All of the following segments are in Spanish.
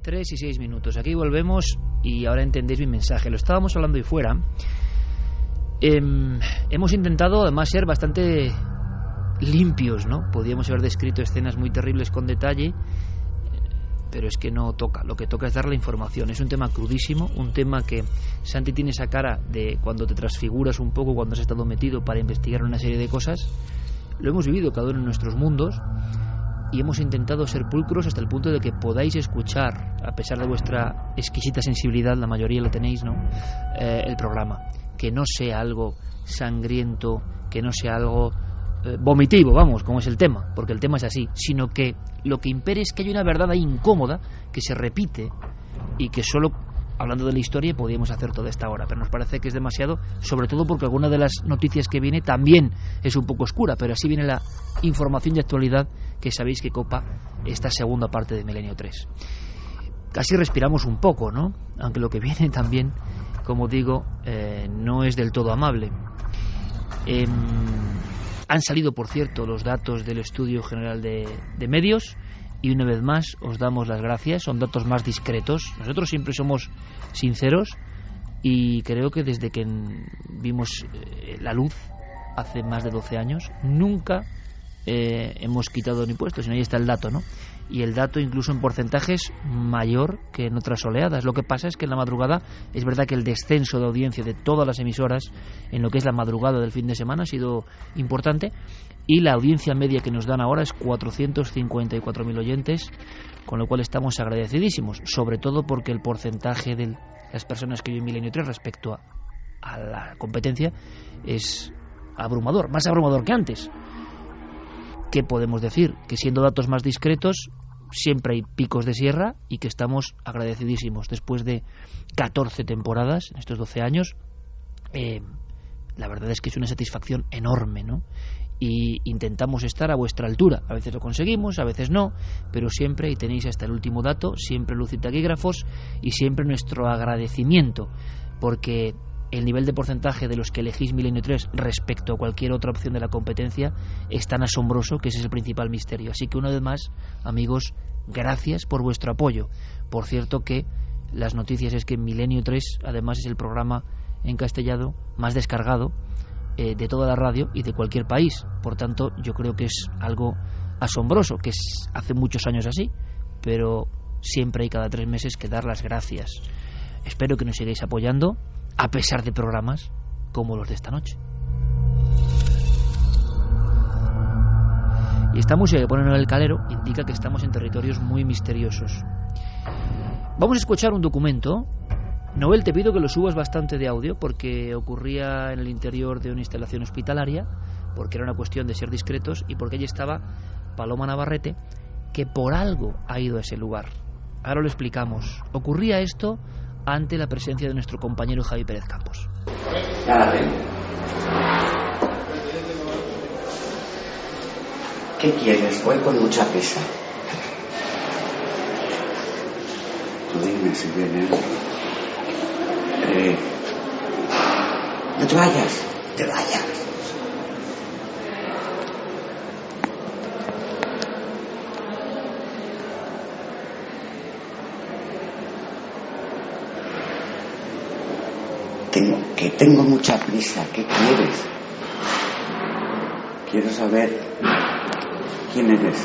3 y 6 minutos. Aquí volvemos y ahora entendéis mi mensaje. Lo estábamos hablando ahí fuera. Hemos intentado además ser bastante limpios, ¿no? Podíamos haber descrito escenas muy terribles con detalle, pero es que no toca. Lo que toca es dar la información. Es un tema crudísimo, un tema que Santi tiene esa cara de cuando te transfiguras un poco, cuando has estado metido para investigar una serie de cosas. Lo hemos vivido cada uno en nuestros mundos y hemos intentado ser pulcros hasta el punto de que podáis escuchar, a pesar de vuestra exquisita sensibilidad, la mayoría lo tenéis, ¿no? El programa. Que no sea algo sangriento, que no sea algo vomitivo, vamos, como es el tema, porque el tema es así, sino que lo que impere es que hay una verdad ahí incómoda que se repite y que solo hablando de la historia podíamos hacer toda esta hora, pero nos parece que es demasiado, sobre todo porque alguna de las noticias que viene también es un poco oscura, pero así viene la información de actualidad que sabéis que copa esta segunda parte de Milenio 3. Casi respiramos un poco, ¿no? Aunque lo que viene también, como digo, no es del todo amable. Han salido, por cierto, los datos del Estudio General de Medios y una vez más os damos las gracias. Son datos más discretos. Nosotros siempre somos sinceros y creo que desde que vimos la luz hace más de 12 años nunca hemos quitado ni puesto, sino ahí está el dato, ¿no? Y el dato incluso en porcentajes mayor que en otras oleadas. Lo que pasa es que en la madrugada es verdad que el descenso de audiencia de todas las emisoras en lo que es la madrugada del fin de semana ha sido importante y la audiencia media que nos dan ahora es 454.000 oyentes, con lo cual estamos agradecidísimos, sobre todo porque el porcentaje de las personas que viven Milenio 3 respecto a la competencia es abrumador, más abrumador que antes. ¿Qué podemos decir? Que siendo datos más discretos siempre hay picos de sierra y que estamos agradecidísimos. Después de 14 temporadas en estos 12 años, la verdad es que es una satisfacción enorme, ¿no? Y intentamos estar a vuestra altura. A veces lo conseguimos, a veces no, pero siempre, y tenéis hasta el último dato, siempre luz y taquígrafos y siempre nuestro agradecimiento, porque el nivel de porcentaje de los que elegís Milenio 3 respecto a cualquier otra opción de la competencia es tan asombroso que ese es el principal misterio. Así que una vez más, amigos, gracias por vuestro apoyo. Por cierto que las noticias es que Milenio 3 además es el programa en castellano más descargado de toda la radio y de cualquier país. Por tanto, yo creo que es algo asombroso, que es hace muchos años así, pero siempre hay cada 3 meses que dar las gracias. Espero que nos sigáis apoyando a pesar de programas como los de esta noche. Y esta música que ponen en el calero indica que estamos en territorios muy misteriosos. Vamos a escuchar un documento. Noel, te pido que lo subas bastante de audio porque ocurría en el interior de una instalación hospitalaria, porque era una cuestión de ser discretos y porque allí estaba Paloma Navarrete, que por algo ha ido a ese lugar. Ahora lo explicamos. Ocurría esto ante la presencia de nuestro compañero Javi Pérez Campos. Ya la tengo. ¿Qué quieres? Voy con mucha prisa. Tú dime si viene. No te vayas, te vayas. Tengo mucha prisa. ¿Qué quieres? Quiero saber quién eres.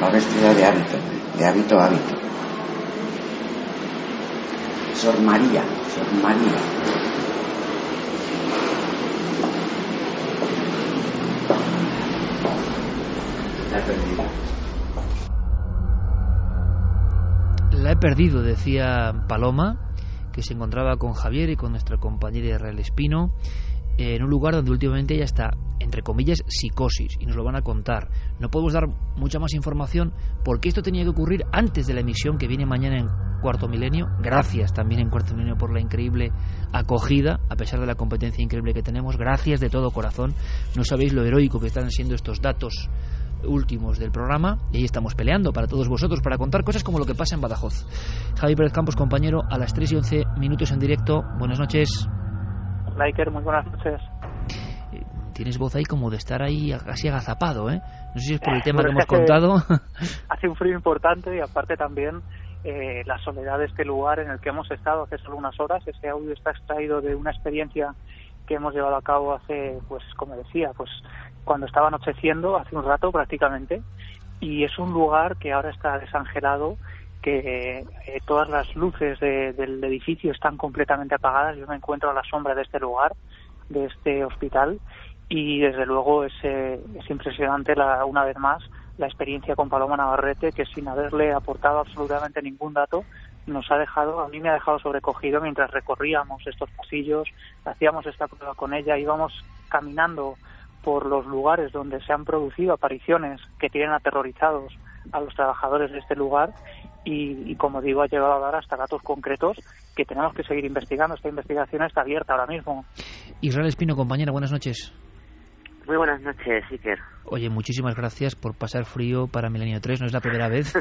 Va vestida de hábito a hábito. Sor María. La he perdido. La he perdido, decía Paloma, que se encontraba con Javier y con nuestra compañera Israel Espino en un lugar donde últimamente ella está, entre comillas, psicosis, y nos lo van a contar. No podemos dar mucha más información porque esto tenía que ocurrir antes de la emisión que viene mañana en Cuarto Milenio. Gracias también en Cuarto Milenio por la increíble acogida, a pesar de la competencia increíble que tenemos. Gracias de todo corazón. No sabéis lo heroico que están siendo estos datos últimos del programa, y ahí estamos peleando para todos vosotros, para contar cosas como lo que pasa en Badajoz. Javi Pérez Campos, compañero, a las 3 y 11 minutos en directo. Buenas noches. Hola Iker, muy buenas noches. tienes voz ahí como de estar ahí casi agazapado, ¿eh? No sé si es por el tema que hemos contado. Hace un frío importante y aparte también la soledad de este lugar en el que hemos estado hace solo unas horas. Este audio está extraído de una experiencia que hemos llevado a cabo hace, pues como decía, pues cuando estaba anocheciendo, hace un rato prácticamente, y es un lugar que ahora está desangelado, que todas las luces del edificio están completamente apagadas. Yo me encuentro a la sombra de este lugar, de este hospital, y desde luego es impresionante una vez más la experiencia con Paloma Navarrete, que sin haberle aportado absolutamente ningún dato a mí me ha dejado sobrecogido mientras recorríamos estos pasillos, hacíamos esta prueba con ella, íbamos caminando por los lugares donde se han producido apariciones que tienen aterrorizados a los trabajadores de este lugar y como digo, ha llegado a dar hasta datos concretos que tenemos que seguir investigando. Esta investigación está abierta ahora mismo. Israel Espino, compañera, buenas noches. Muy buenas noches, Iker. Oye, muchísimas gracias por pasar frío para Milenio 3, no es la primera vez.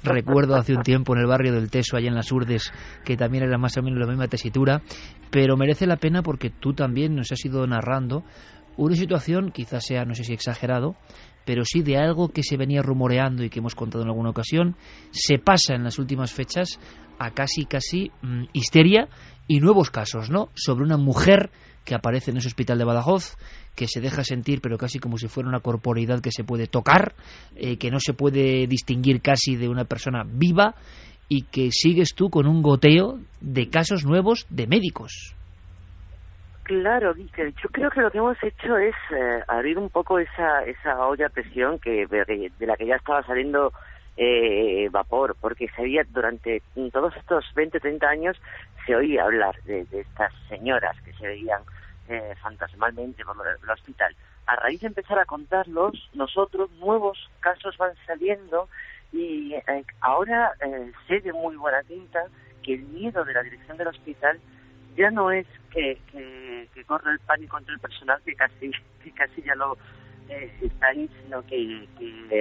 Recuerdo hace un tiempo en el barrio del Teso, allá en las Urdes, que también era más o menos la misma tesitura, pero merece la pena porque tú también nos has ido narrando una situación, quizás sea, no sé si exagerado, pero sí de algo que se venía rumoreando y que hemos contado en alguna ocasión, se pasa en las últimas fechas a casi histeria y nuevos casos, ¿no? Sobre una mujer que aparece en ese hospital de Badajoz, que se deja sentir, pero casi como si fuera una corporeidad que se puede tocar, que no se puede distinguir casi de una persona viva, y que sigues tú con un goteo de casos nuevos de médicos. Claro, Víctor, yo creo que lo que hemos hecho es abrir un poco esa olla a presión de la que ya estaba saliendo vapor, porque se había durante todos estos 20, 30 años se oía hablar de estas señoras que se veían fantasmalmente por el hospital. A raíz de empezar a contarlos, nosotros nuevos casos van saliendo y ahora sé de muy buena tinta que el miedo de la dirección del hospital ya no es que corre el pánico entre el personal, que casi ya lo está ahí, sino que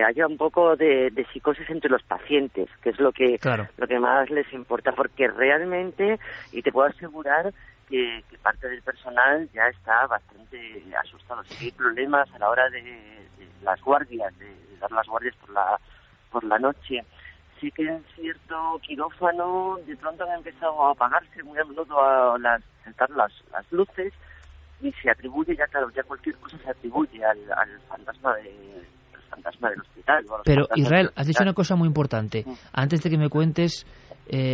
haya un poco de psicosis entre los pacientes, que es lo que más les importa, porque realmente, y te puedo asegurar que parte del personal ya está bastante asustado. Si hay problemas a la hora de las guardias, de dar las guardias por la noche. Sí que en cierto quirófano de pronto han empezado a apagarse muy a menudo saltar las luces, y se atribuye ya cualquier cosa se atribuye al fantasma del hospital. Pero Israel, has dicho una cosa muy importante. Antes de que me cuentes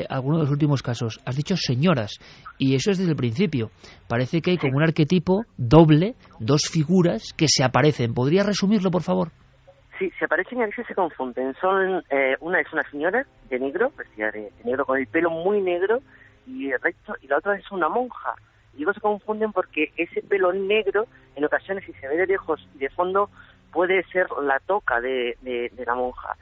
alguno de los últimos casos, has dicho señoras, y eso es desde el principio. Parece que hay como un arquetipo doble, dos figuras que se aparecen. ¿Podrías resumirlo, por favor? Sí, se aparecen y a veces se confunden. Una es una señora de negro, vestida de negro, con el pelo muy negro y recto, y la otra es una monja. Y luego se confunden porque ese pelo negro, en ocasiones, si se ve de lejos y de fondo, puede ser la toca de la monja.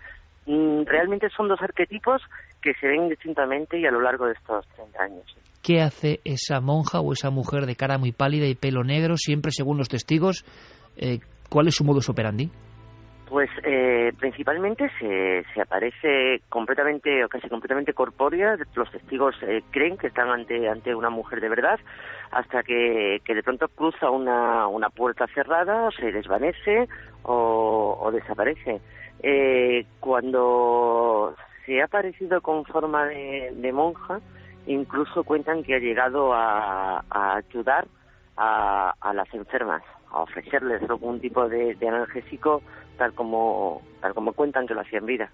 Realmente son dos arquetipos que se ven distintamente y a lo largo de estos 30 años. ¿Qué hace esa monja o esa mujer de cara muy pálida y pelo negro, siempre según los testigos? ¿Cuál es su modus operandi? Pues principalmente se aparece completamente o casi completamente corpórea. Los testigos creen que están ante una mujer de verdad, hasta que de pronto cruza una puerta cerrada, o se desvanece o desaparece. Cuando se ha aparecido con forma de monja, incluso cuentan que ha llegado a ayudar a las enfermas, a ofrecerles algún tipo de analgésico, tal como cuentan que lo hacía en vida.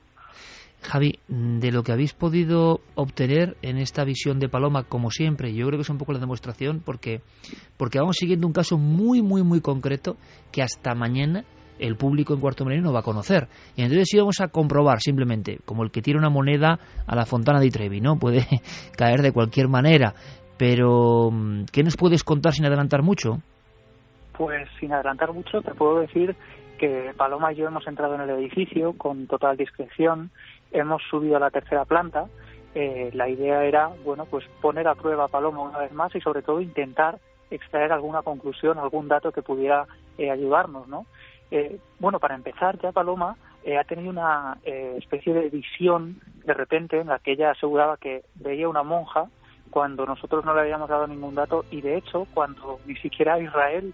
Javi, de lo que habéis podido obtener en esta visión de Paloma, como siempre, yo creo que es un poco la demostración, porque vamos siguiendo un caso muy, muy, muy concreto que hasta mañana el público en Cuarto Milenio no va a conocer. Y entonces íbamos a comprobar simplemente, como el que tira una moneda a la Fontana di Trevi, ¿no? Puede caer de cualquier manera. Pero, ¿qué nos puedes contar sin adelantar mucho? Pues sin adelantar mucho te puedo decir que Paloma y yo hemos entrado en el edificio con total discreción, hemos subido a la tercera planta. La idea era, pues poner a prueba a Paloma una vez más y sobre todo intentar extraer alguna conclusión, algún dato que pudiera ayudarnos, ¿no? Para empezar, ya Paloma ha tenido una especie de visión de repente en la que ella aseguraba que veía una monja cuando nosotros no le habíamos dado ningún dato, y de hecho cuando ni siquiera Israel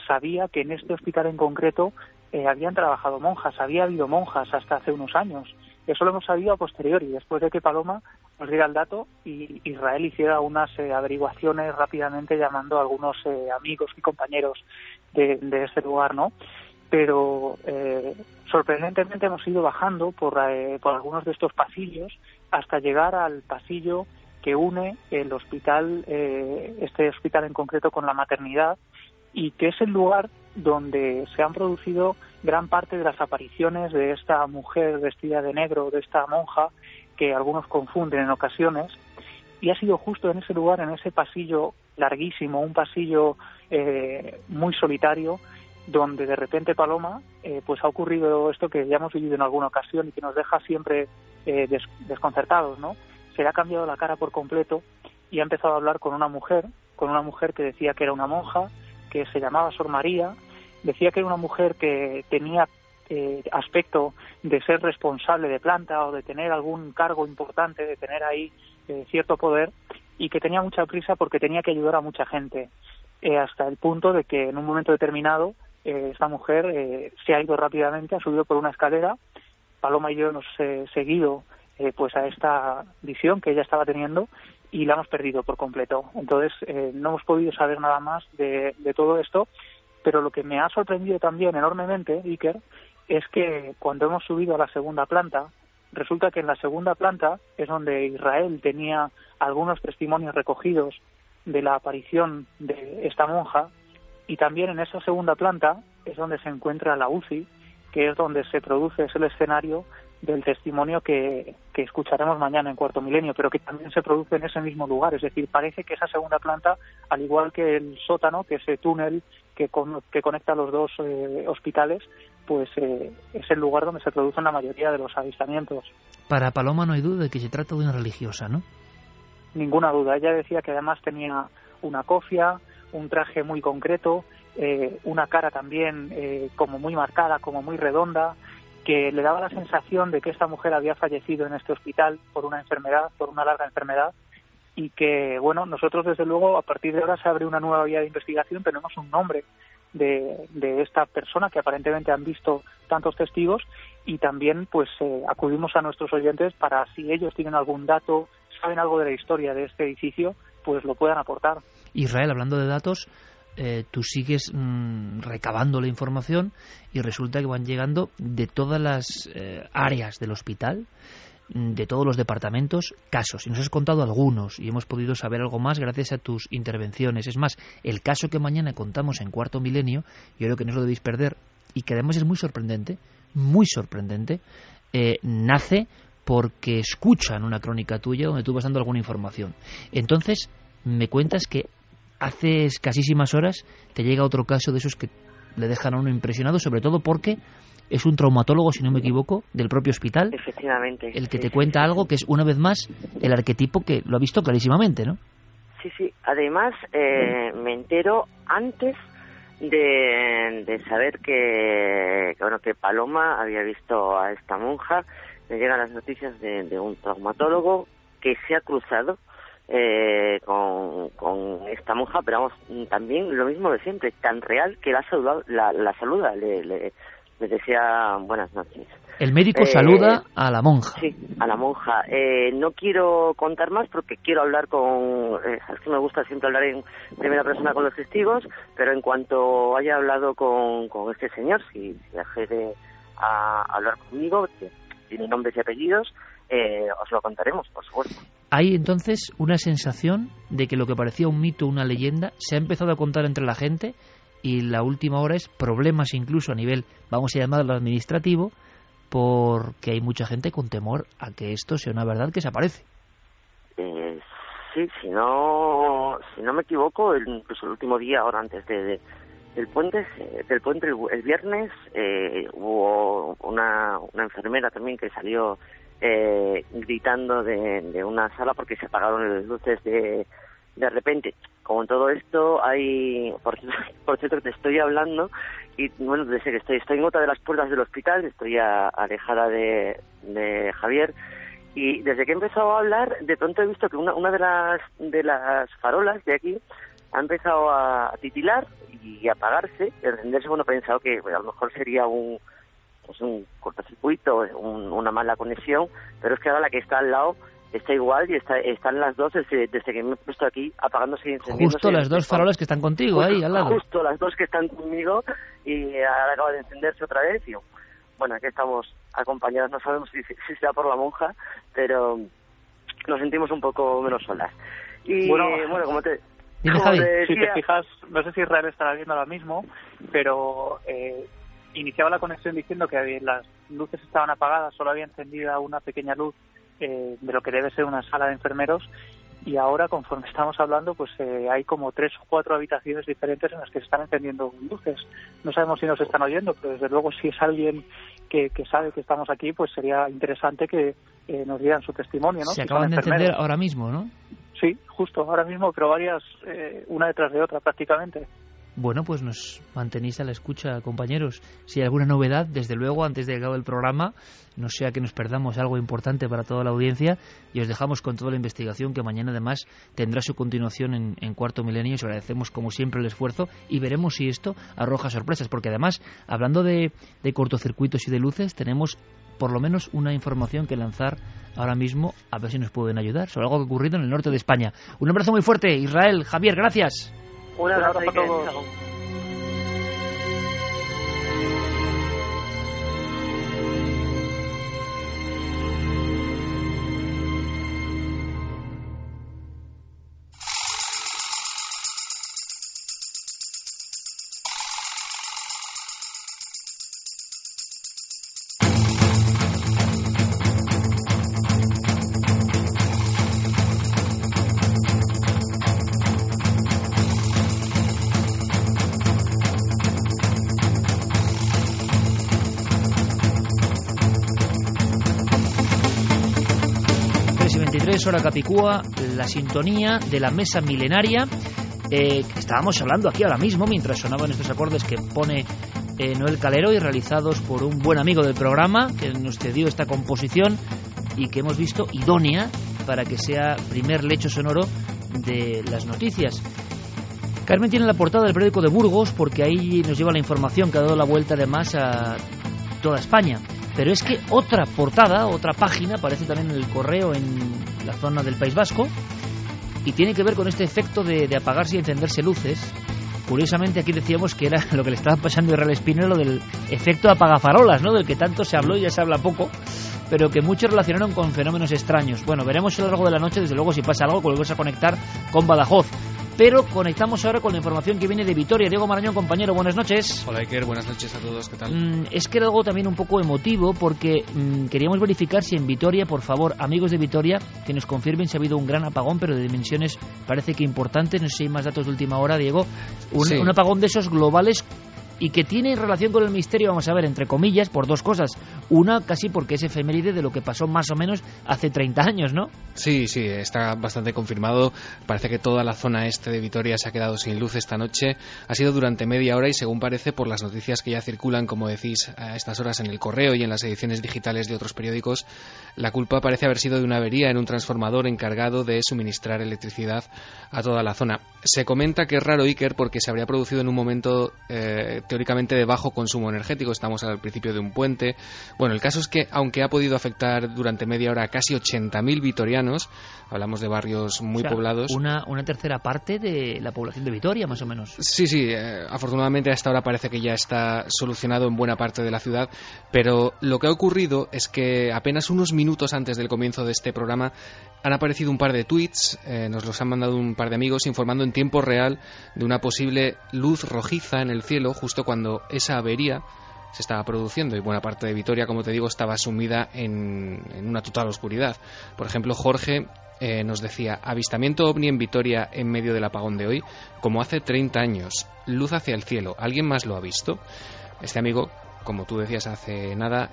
sabía que en este hospital en concreto habían trabajado monjas, había habido monjas hasta hace unos años. Eso lo hemos sabido a posteriori, después de que Paloma nos diera el dato y Israel hiciera unas averiguaciones rápidamente llamando a algunos amigos y compañeros de este lugar, ¿no? Pero sorprendentemente hemos ido bajando por algunos de estos pasillos hasta llegar al pasillo que une el hospital, este hospital en concreto, con la maternidad, y que es el lugar donde se han producido gran parte de las apariciones de esta mujer vestida de negro, de esta monja, que algunos confunden en ocasiones, y ha sido justo en ese lugar, en ese pasillo larguísimo, un pasillo muy solitario, donde de repente, Paloma, pues ha ocurrido esto que ya hemos vivido en alguna ocasión y que nos deja siempre desconcertados, ¿no? Se le ha cambiado la cara por completo y ha empezado a hablar con una mujer que decía que era una monja, que se llamaba Sor María, decía que era una mujer que tenía aspecto de ser responsable de planta o de tener algún cargo importante, de tener ahí cierto poder, y que tenía mucha prisa porque tenía que ayudar a mucha gente, hasta el punto de que en un momento determinado esta mujer se ha ido rápidamente, ha subido por una escalera. Paloma y yo hemos seguido pues a esta visión que ella estaba teniendo y la hemos perdido por completo. Entonces no hemos podido saber nada más de todo esto, pero lo que me ha sorprendido también enormemente, Iker, es que cuando hemos subido a la segunda planta, resulta que en la segunda planta es donde Israel tenía algunos testimonios recogidos de la aparición de esta monja, y también en esa segunda planta es donde se encuentra la UCI, que es donde se produce, es el escenario del testimonio que escucharemos mañana en Cuarto Milenio, pero que también se produce en ese mismo lugar. Es decir, parece que esa segunda planta, al igual que el sótano, que ese túnel que conecta los dos hospitales, pues es el lugar donde se producen la mayoría de los avistamientos. Para Paloma no hay duda de que se trata de una religiosa, ¿no? Ninguna duda. Ella decía que además tenía una cofia, un traje muy concreto, una cara también como muy marcada, como muy redonda, que le daba la sensación de que esta mujer había fallecido en este hospital por una enfermedad, por una larga enfermedad, y que, bueno, nosotros desde luego a partir de ahora se abre una nueva vía de investigación. Tenemos un nombre de esta persona que aparentemente han visto tantos testigos, y también pues acudimos a nuestros oyentes para, si ellos tienen algún dato, saben algo de la historia de este edificio, pues lo puedan aportar. Israel, hablando de datos, tú sigues recabando la información y resulta que van llegando de todas las áreas del hospital, de todos los departamentos, casos. Y nos has contado algunos y hemos podido saber algo más gracias a tus intervenciones. Es más, el caso que mañana contamos en Cuarto Milenio, yo creo que no os lo debéis perder, y que además es muy sorprendente, nace porque escuchan una crónica tuya donde tú vas dando alguna información. Entonces, me cuentas que hace escasísimas horas te llega otro caso de esos que le dejan a uno impresionado, sobre todo porque es un traumatólogo, si no me equivoco, del propio hospital. Efectivamente. El que te cuenta algo que es, una vez más, el arquetipo que lo ha visto clarísimamente, ¿no? Sí, sí. Además, me entero antes de saber que Paloma había visto a esta monja. Me llegan las noticias de un traumatólogo que se ha cruzado con esta monja, pero vamos, también lo mismo de siempre, tan real que la saluda, le decía buenas noches. El médico saluda a la monja. Sí, a la monja. No quiero contar más porque quiero hablar es que me gusta siempre hablar en primera persona con los testigos, pero en cuanto haya hablado con este señor, si accede a hablar conmigo, que tiene nombres y apellidos, os lo contaremos, por supuesto. Hay entonces una sensación de que lo que parecía un mito, una leyenda, se ha empezado a contar entre la gente, y la última hora es problemas incluso a nivel, vamos a llamarlo administrativo, porque hay mucha gente con temor a que esto sea una verdad que se aparece. Sí, si no me equivoco, incluso el último día, ahora antes del puente, el viernes, hubo una enfermera también que salió gritando de una sala porque se apagaron las luces de repente. Como en todo esto hay, por cierto, que te estoy hablando y bueno, desde que estoy en otra de las puertas del hospital, estoy alejada de Javier, y desde que he empezado a hablar, de pronto he visto que una de las farolas de aquí ha empezado a titilar y a apagarse, encenderse. Bueno, he pensado que a lo mejor sería un cortocircuito, una mala conexión, pero es que ahora la que está al lado está igual y están las dos desde que me he puesto aquí apagándose y encendiéndose. Justo las dos farolas que están contigo ahí al lado. Justo las dos que están conmigo y ahora acaba de encenderse otra vez y bueno, aquí estamos acompañados, no sabemos si sea por la monja, pero nos sentimos un poco menos solas. Y bueno, como te decía, si te fijas, no sé si Israel estará viendo ahora mismo, pero iniciaba la conexión diciendo que las luces estaban apagadas, solo había encendida una pequeña luz de lo que debe ser una sala de enfermeros, y ahora, conforme estamos hablando, pues hay como 3 o 4 habitaciones diferentes en las que se están encendiendo luces. No sabemos si nos están oyendo, pero desde luego si es alguien que sabe que estamos aquí, pues sería interesante que nos dieran su testimonio, ¿no? Se acaban de encender ahora mismo, ¿no? Sí, justo, ahora mismo, pero varias, una detrás de otra prácticamente. Bueno, pues nos mantenéis a la escucha, compañeros. Si hay alguna novedad, desde luego, antes de que acabe el programa, no sea que nos perdamos algo importante para toda la audiencia, y os dejamos con toda la investigación que mañana además tendrá su continuación en Cuarto Milenio. Os agradecemos como siempre el esfuerzo y veremos si esto arroja sorpresas, porque además, hablando de cortocircuitos y de luces, tenemos por lo menos una información que lanzar ahora mismo, a ver si nos pueden ayudar, sobre algo que ha ocurrido en el norte de España. Un abrazo muy fuerte, Israel, Javier, gracias. Un abrazo a todos. Hora Capicúa, la sintonía de la mesa milenaria. Estábamos hablando aquí ahora mismo mientras sonaban estos acordes que pone Noel Calero y realizados por un buen amigo del programa que nos cedió esta composición y que hemos visto idónea para que sea primer lecho sonoro de las noticias. Carmen tiene la portada del periódico de Burgos porque ahí nos lleva la información que ha dado la vuelta además a toda España. Pero es que otra portada, otra página, aparece también en el Correo en la zona del País Vasco y tiene que ver con este efecto de apagarse y encenderse luces. Curiosamente aquí decíamos que era lo que le estaba pasando a Israel Espinero, lo del efecto apagafarolas, ¿no? Del que tanto se habló y ya se habla poco, pero que muchos relacionaron con fenómenos extraños. Bueno, veremos a lo largo de la noche, desde luego, si pasa algo, volvemos a conectar con Badajoz. Pero conectamos ahora con la información que viene de Vitoria. Diego Marañón, compañero, buenas noches. Hola Iker, buenas noches a todos, ¿qué tal? Es que era algo también un poco emotivo porque queríamos verificar si en Vitoria, por favor, amigos de Vitoria, que nos confirmen si ha habido un gran apagón, pero de dimensiones parece que importantes. No sé si hay más datos de última hora, Diego. Un apagón de esos globales y que tiene relación con el misterio, vamos a ver, entre comillas, por dos cosas. Una, casi porque es efeméride de lo que pasó más o menos hace 30 años, ¿no? Sí, está bastante confirmado. Parece que toda la zona este de Vitoria se ha quedado sin luz esta noche. Ha sido durante media hora y, según parece, por las noticias que ya circulan, como decís, a estas horas en el Correo y en las ediciones digitales de otros periódicos, la culpa parece haber sido de una avería en un transformador encargado de suministrar electricidad a toda la zona. Se comenta que es raro, Iker, porque se habría producido en un momento teóricamente de bajo consumo energético. Estamos al principio de un puente. Bueno, el caso es que, aunque ha podido afectar durante media hora a casi 80.000 vitorianos, hablamos de barrios muy poblados. Una tercera parte de la población de Vitoria, más o menos. Sí, afortunadamente hasta ahora parece que ya está solucionado en buena parte de la ciudad, pero lo que ha ocurrido es que apenas unos minutos antes del comienzo de este programa han aparecido un par de tweets, nos los han mandado un par de amigos, informando en tiempo real de una posible luz rojiza en el cielo justo cuando esa avería se estaba produciendo, y buena parte de Vitoria, como te digo, estaba sumida en una total oscuridad. Por ejemplo, Jorge nos decía: avistamiento ovni en Vitoria en medio del apagón de hoy, como hace 30 años, luz hacia el cielo, ¿alguien más lo ha visto? Este amigo, como tú decías hace nada,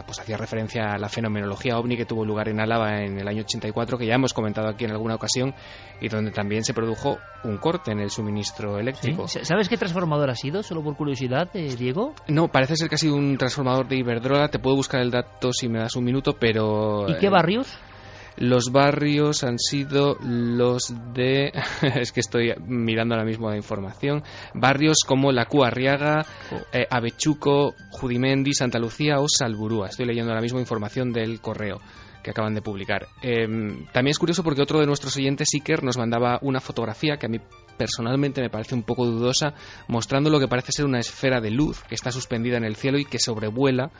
pues hacía referencia a la fenomenología ovni que tuvo lugar en Álava en el año 84, que ya hemos comentado aquí en alguna ocasión, y donde también se produjo un corte en el suministro eléctrico. ¿Sí? ¿Sabes qué transformador ha sido, solo por curiosidad, Diego? No, parece ser que ha sido un transformador de Iberdrola. Te puedo buscar el dato si me das un minuto, pero... ¿Y qué barrios? Los barrios han sido los de... es que estoy mirando ahora mismo la información. Barrios como La Cuarriaga, Avechuco, Judimendi, Santa Lucía o Salburúa. Estoy leyendo ahora mismo información del Correo que acaban de publicar. También es curioso porque otro de nuestros oyentes, Iker, nos mandaba una fotografía que a mí personalmente me parece un poco dudosa, mostrando lo que parece ser una esfera de luz que está suspendida en el cielo y que sobrevuela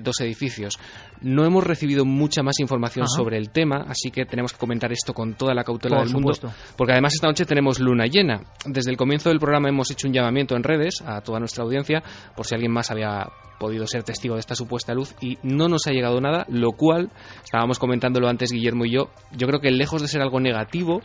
dos edificios. No hemos recibido mucha más información sobre el tema, así que tenemos que comentar esto con toda la cautela del mundo, porque además esta noche tenemos luna llena. Desde el comienzo del programa hemos hecho un llamamiento en redes a toda nuestra audiencia por si alguien más había podido ser testigo de esta supuesta luz y no nos ha llegado nada, lo cual, estábamos comentándolo antes Guillermo y yo creo que lejos de ser algo negativo,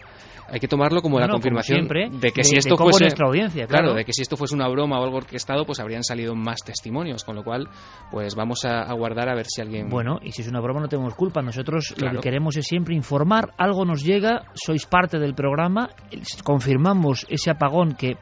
hay que tomarlo como la confirmación de que si esto fuese nuestra audiencia, claro, de que si esto fuese una broma o algo orquestado, pues habrían salido más testimonios, con lo cual pues vamos a guardar a ver si alguien... Bueno, y si es una broma no tenemos culpa, nosotros lo que queremos es siempre informar, algo nos llega, sois parte del programa, confirmamos ese apagón que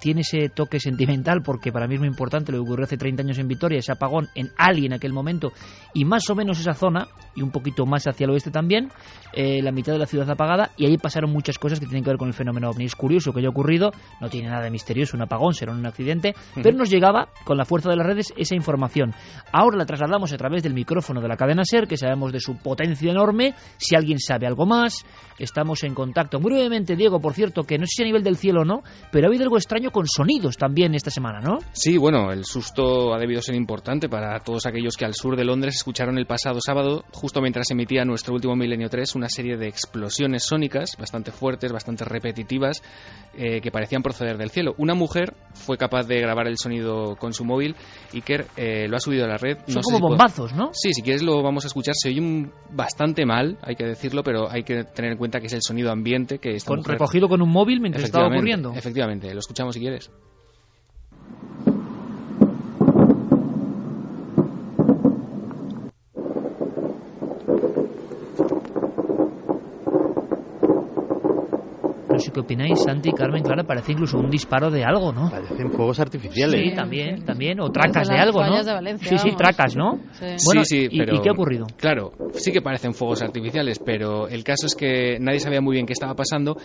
tiene ese toque sentimental, porque para mí es muy importante lo que ocurrió hace 30 años en Vitoria, ese apagón en Ali en aquel momento, y más o menos esa zona, y un poquito más hacia el oeste también, la mitad de la ciudad apagada, y ahí pasaron muchas cosas que tienen que ver con el fenómeno OVNI. Es curioso que haya ocurrido, no tiene nada de misterioso, un apagón, será un accidente, pero nos llegaba, con la fuerza de las redes, esa información. Ahora la trasladamos a través del micrófono de la cadena SER, que sabemos de su potencia enorme. Si alguien sabe algo más, estamos en contacto. Muy brevemente, Diego, por cierto, que no sé si a nivel del cielo o no, pero ha habido algo extraño con sonidos también esta semana, ¿no? Sí, bueno, el susto ha debido ser importante para todos aquellos que al sur de Londres escucharon el pasado sábado, justo mientras emitía nuestro último Milenio 3, una serie de explosiones sónicas bastante fuertes, bastante repetitivas, que parecían proceder del cielo. Una mujer fue capaz de grabar el sonido con su móvil. Iker lo ha subido a la red. Son como bombazos, ¿no? Sí, si quieres lo vamos a escuchar. Se oye bastante mal, hay que decirlo, pero hay que tener en cuenta que es el sonido ambiente que esta mujer... recogido con un móvil mientras estaba ocurriendo. Efectivamente, lo escuchamos si quieres. No sé qué opináis, Santi, Carmen, Clara, parece incluso un disparo de algo, ¿no? Parecen fuegos artificiales. Sí, también, o tracas de algo, ¿no? De Valencia, sí, tracas, ¿no? Sí. Bueno, sí, pero, ¿y qué ha ocurrido? Claro, sí que parecen fuegos artificiales, pero el caso es que nadie sabía muy bien qué estaba pasando,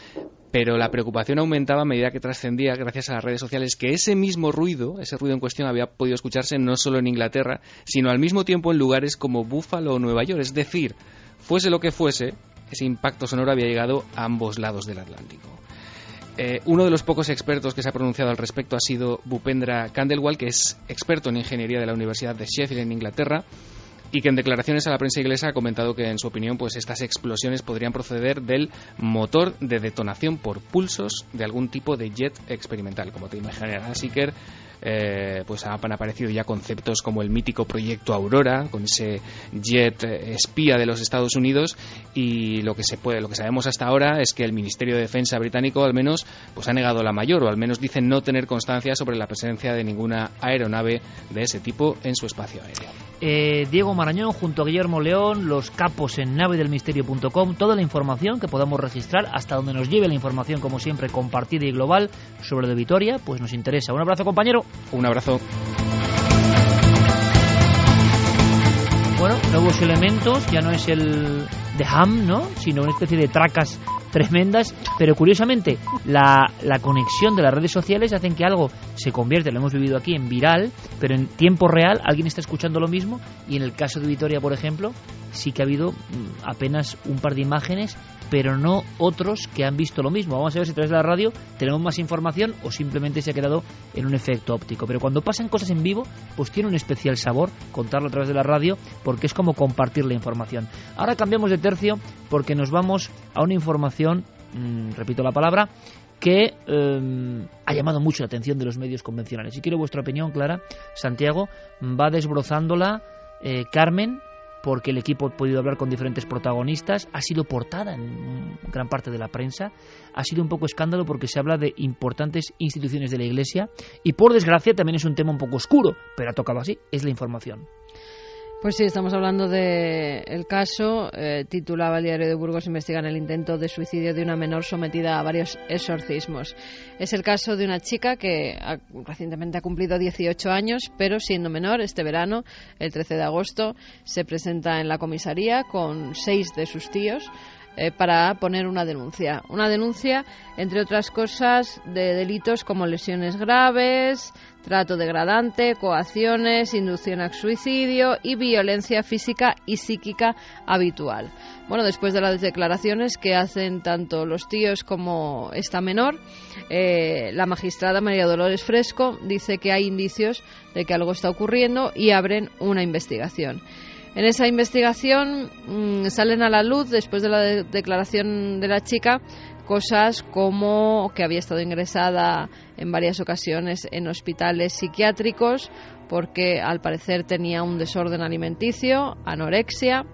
pero la preocupación aumentaba a medida que trascendía, gracias a las redes sociales, que ese mismo ruido, ese ruido en cuestión, había podido escucharse no solo en Inglaterra, sino al mismo tiempo en lugares como Búfalo o Nueva York. Es decir, fuese lo que fuese, ese impacto sonoro había llegado a ambos lados del Atlántico. Uno de los pocos expertos que se ha pronunciado al respecto ha sido Bhupendra Khandelwal, que es experto en ingeniería de la Universidad de Sheffield en Inglaterra, y que en declaraciones a la prensa inglesa ha comentado que en su opinión pues estas explosiones podrían proceder del motor de detonación por pulsos de algún tipo de jet experimental. Como te imaginarás, Iker, pues han aparecido ya conceptos como el mítico proyecto Aurora, con ese jet espía de los Estados Unidos, y lo que sabemos hasta ahora es que el Ministerio de Defensa británico al menos pues ha negado la mayor, o al menos dicen no tener constancia sobre la presencia de ninguna aeronave de ese tipo en su espacio aéreo. Diego Marañón junto a Guillermo León, los capos en navedelmisterio.com, toda la información que podamos registrar hasta donde nos lleve la información, como siempre, compartida y global sobre lo de Vitoria, pues nos interesa. Un abrazo, compañero. Un abrazo. Bueno, nuevos elementos, ya no es el de Ham, ¿no?, sino una especie de tracas tremendas, pero curiosamente la conexión de las redes sociales hacen que algo se convierte, lo hemos vivido aquí, en viral, pero en tiempo real alguien está escuchando lo mismo, y en el caso de Vitoria, por ejemplo, sí que ha habido apenas un par de imágenes, pero no otros que han visto lo mismo. Vamos a ver si a través de la radio tenemos más información o simplemente se ha quedado en un efecto óptico. Pero cuando pasan cosas en vivo, pues tiene un especial sabor contarlo a través de la radio, porque es como compartir la información. Ahora cambiamos de tercio porque nos vamos a una información, repito la palabra, que ha llamado mucho la atención de los medios convencionales. Y quiero vuestra opinión, Clara. Santiago va desbrozándola, Carmen, porque el equipo ha podido hablar con diferentes protagonistas, ha sido portada en gran parte de la prensa, ha sido un poco escándalo porque se habla de importantes instituciones de la Iglesia, y por desgracia también es un tema un poco oscuro, pero ha tocado así, es la información. Pues sí, estamos hablando del caso. Titulaba el Diario de Burgos: investigan el intento de suicidio de una menor sometida a varios exorcismos. Es el caso de una chica que recientemente ha cumplido 18 años, pero siendo menor, este verano, el 13 de agosto, se presenta en la comisaría con 6 de sus tíos para poner una denuncia. Una denuncia, entre otras cosas, de delitos como lesiones graves, trato degradante, coacciones, inducción al suicidio y violencia física y psíquica habitual. Bueno, después de las declaraciones que hacen tanto los tíos como esta menor, la magistrada María Dolores Fresco dice que hay indicios de que algo está ocurriendo y abren una investigación. En esa investigación salen a la luz, después de la declaración de la chica, cosas como que había estado ingresada en varias ocasiones en hospitales psiquiátricos porque al parecer tenía un desorden alimenticio, anorexia,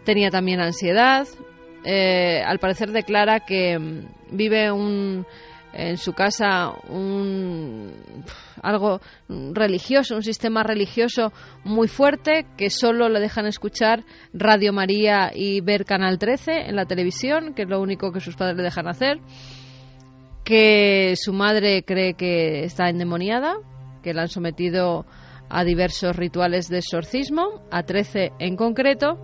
tenía también ansiedad. Al parecer declara que vive en su casa algo religioso, un sistema religioso muy fuerte, que solo le dejan escuchar Radio María y ver Canal 13 en la televisión, que es lo único que sus padres le dejan hacer, que su madre cree que está endemoniada, que la han sometido a diversos rituales de exorcismo, a 13 en concreto.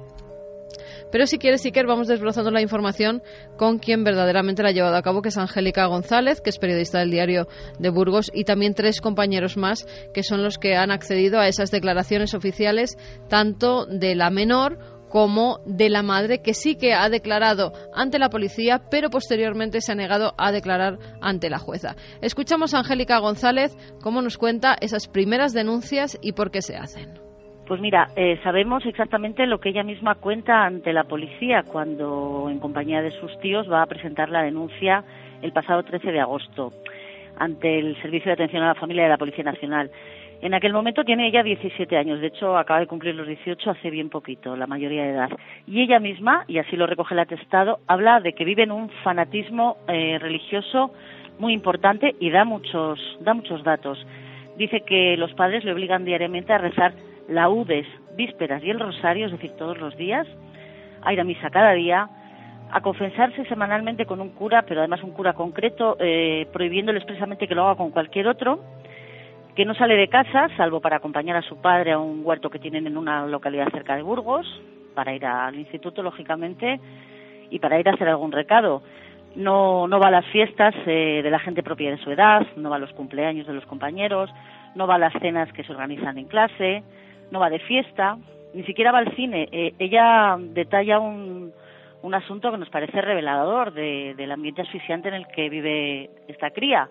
Pero si quieres, Iker, vamos desbrozando la información con quien verdaderamente la ha llevado a cabo, que es Angélica González, que es periodista del Diario de Burgos, y también 3 compañeros más, que son los que han accedido a esas declaraciones oficiales, tanto de la menor como de la madre, que sí que ha declarado ante la policía, pero posteriormente se ha negado a declarar ante la jueza. Escuchamos a Angélica González cómo nos cuenta esas primeras denuncias y por qué se hacen. Pues mira, sabemos exactamente lo que ella misma cuenta ante la policía cuando, en compañía de sus tíos, va a presentar la denuncia el pasado 13 de agosto ante el Servicio de Atención a la Familia de la Policía Nacional. En aquel momento tiene ella 17 años, de hecho acaba de cumplir los 18 hace bien poquito, la mayoría de edad. Y ella misma, y así lo recoge el atestado, habla de que vive en un fanatismo religioso muy importante y da muchos datos. Dice que los padres le obligan diariamente a rezar laudes, vísperas y el rosario, es decir, todos los días, a ir a misa cada día, a confesarse semanalmente con un cura, pero además un cura concreto, prohibiéndole expresamente que lo haga con cualquier otro, que no sale de casa, salvo para acompañar a su padre a un huerto que tienen en una localidad cerca de Burgos, para ir al instituto, lógicamente, y para ir a hacer algún recado. No va a las fiestas de la gente propia de su edad, no va a los cumpleaños de los compañeros, no va a las cenas que se organizan en clase, no va de fiesta, ni siquiera va al cine. Ella detalla un asunto que nos parece revelador del ambiente asfixiante en el que vive esta cría.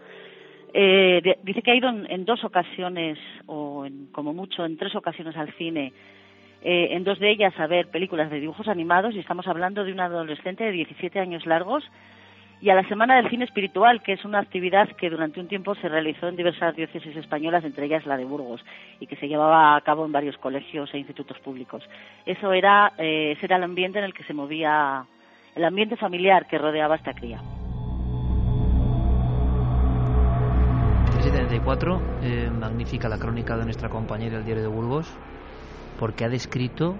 Dice que ha ido en 2 ocasiones, o como mucho en 3 ocasiones al cine, en 2 de ellas a ver películas de dibujos animados, y estamos hablando de una adolescente de 17 años largos, y a la Semana del Cine Espiritual, que es una actividad que durante un tiempo se realizó en diversas diócesis españolas, entre ellas la de Burgos, y que se llevaba a cabo en varios colegios e institutos públicos. Ese era el ambiente en el que se movía, el ambiente familiar que rodeaba a esta cría. 374, magnífica la crónica de nuestra compañera del Diario de Burgos, porque ha descrito,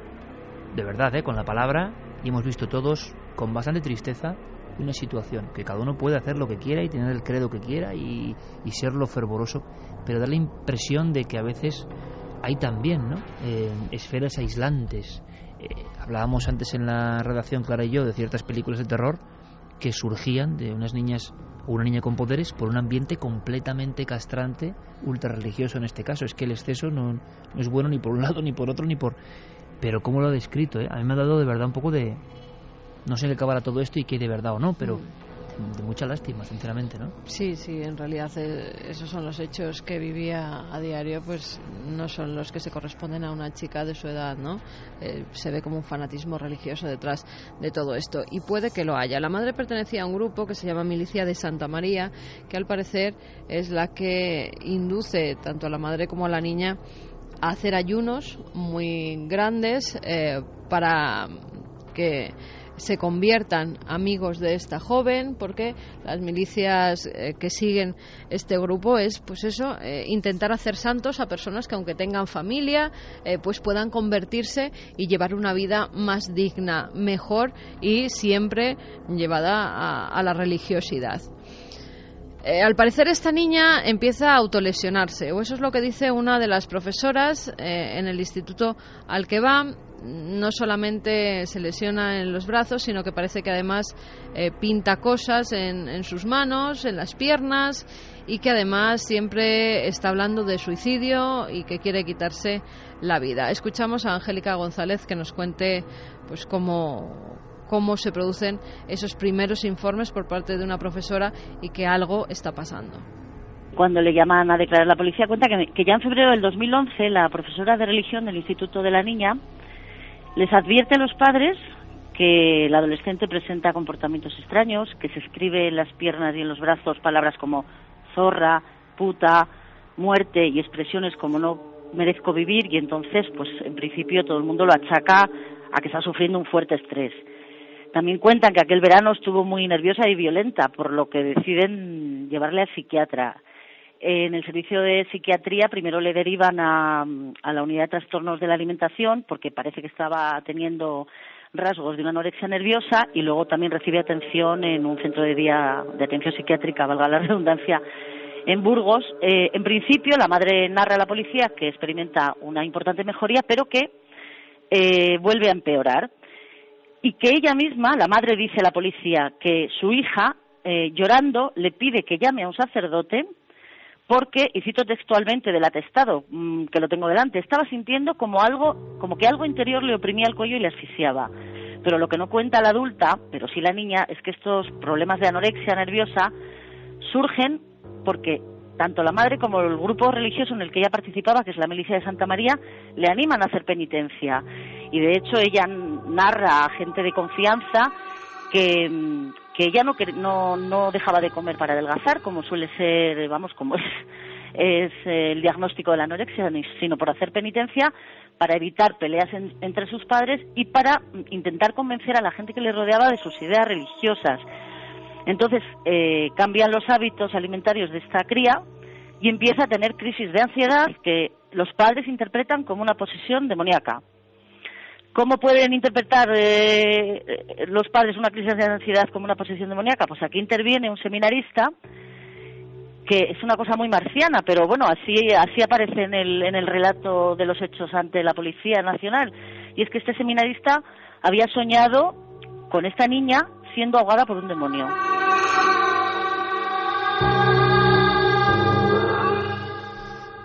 de verdad, con la palabra, y hemos visto todos con bastante tristeza, una situación que cada uno puede hacer lo que quiera y tener el credo que quiera y serlo fervoroso, pero da la impresión de que a veces hay también, ¿no?, esferas aislantes. Hablábamos antes en la redacción, Clara y yo, de ciertas películas de terror que surgían de unas niñas o una niña con poderes por un ambiente completamente castrante, ultra religioso en este caso. Es que el exceso no es bueno ni por un lado, ni por otro, ni por... Pero cómo lo ha descrito, a mí me ha dado de verdad un poco de... No sé en qué acabará todo esto y qué de verdad o no, pero de mucha lástima, sinceramente, ¿no? Sí, en realidad esos son los hechos que vivía a diario, pues no son los que se corresponden a una chica de su edad, ¿no? Se ve como un fanatismo religioso detrás de todo esto, y puede que lo haya. La madre pertenecía a un grupo que se llama Milicia de Santa María, que al parecer es la que induce tanto a la madre como a la niña a hacer ayunos muy grandes para que se conviertan amigos de esta joven, porque las milicias que siguen este grupo es, pues eso, intentar hacer santos a personas que, aunque tengan familia, pues puedan convertirse y llevar una vida más digna, mejor y siempre llevada a la religiosidad. Al parecer esta niña empieza a autolesionarse, o eso es lo que dice una de las profesoras en el instituto al que va. No solamente se lesiona en los brazos, sino que parece que además pinta cosas en sus manos, en las piernas, y que además siempre está hablando de suicidio y que quiere quitarse la vida. Escuchamos a Angélica González que nos cuente pues cómo se producen esos primeros informes por parte de una profesora y que algo está pasando. Cuando le llaman a declarar a la policía, cuenta que ya en febrero del 2011 la profesora de religión del Instituto de la Niña les advierte a los padres que el adolescente presenta comportamientos extraños, que se escribe en las piernas y en los brazos palabras como zorra, puta, muerte y expresiones como no merezco vivir, y entonces pues en principio todo el mundo lo achaca a que está sufriendo un fuerte estrés. También cuentan que aquel verano estuvo muy nerviosa y violenta, por lo que deciden llevarle al psiquiatra. En el servicio de psiquiatría primero le derivan a la unidad de trastornos de la alimentación, porque parece que estaba teniendo rasgos de una anorexia nerviosa, y luego también recibe atención en un centro de día de atención psiquiátrica, valga la redundancia, en Burgos. En principio la madre narra a la policía que experimenta una importante mejoría, pero que vuelve a empeorar. Y que ella misma, la madre, dice a la policía que su hija, llorando, le pide que llame a un sacerdote porque, y cito textualmente del atestado, que lo tengo delante, estaba sintiendo como que algo interior le oprimía el cuello y le asfixiaba. Pero lo que no cuenta la adulta, pero sí la niña, es que estos problemas de anorexia nerviosa surgen porque tanto la madre como el grupo religioso en el que ella participaba, que es la Milicia de Santa María, le animan a hacer penitencia. Y de hecho ella narra a gente de confianza que ella no dejaba de comer para adelgazar, como suele ser, como es el diagnóstico de la anorexia, sino por hacer penitencia, para evitar peleas entre sus padres y para intentar convencer a la gente que le rodeaba de sus ideas religiosas. Entonces cambian los hábitos alimentarios de esta cría y empieza a tener crisis de ansiedad que los padres interpretan como una posesión demoníaca. ¿Cómo pueden interpretar los padres una crisis de ansiedad como una posesión demoníaca? Pues aquí interviene un seminarista, que es una cosa muy marciana, pero bueno, así aparece en el relato de los hechos ante la Policía Nacional. Y es que este seminarista había soñado con esta niña siendo ahogada por un demonio.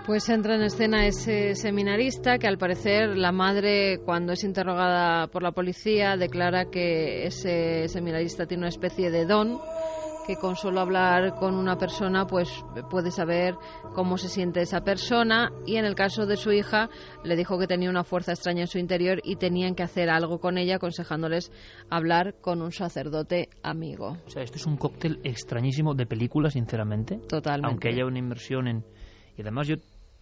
Pues entra en escena ese seminarista que, al parecer, la madre, cuando es interrogada por la policía, declara que ese seminarista tiene una especie de don, que con solo hablar con una persona pues puede saber cómo se siente esa persona, y en el caso de su hija le dijo que tenía una fuerza extraña en su interior y tenían que hacer algo con ella, aconsejándoles hablar con un sacerdote amigo. O sea, esto es un cóctel extrañísimo de película, sinceramente. Totalmente. Aunque haya una inmersión en... Y además yo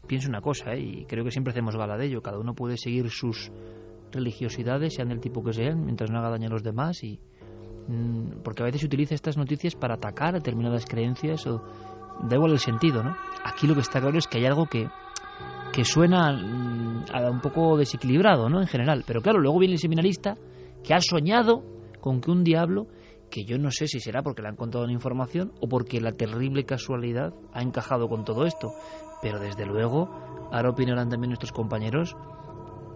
pienso una cosa, y creo que siempre hacemos gala de ello, cada uno puede seguir sus religiosidades, sean del tipo que sean, mientras no haga daño a los demás, y porque a veces se utiliza estas noticias para atacar determinadas creencias, o da igual el sentido, ¿no? Aquí lo que está claro es que hay algo que suena a un poco desequilibrado, ¿no? En general, pero claro, luego viene el seminarista que ha soñado con que un diablo, que yo no sé si será porque le han contado la información o porque la terrible casualidad ha encajado con todo esto, pero desde luego, ahora opinarán también nuestros compañeros,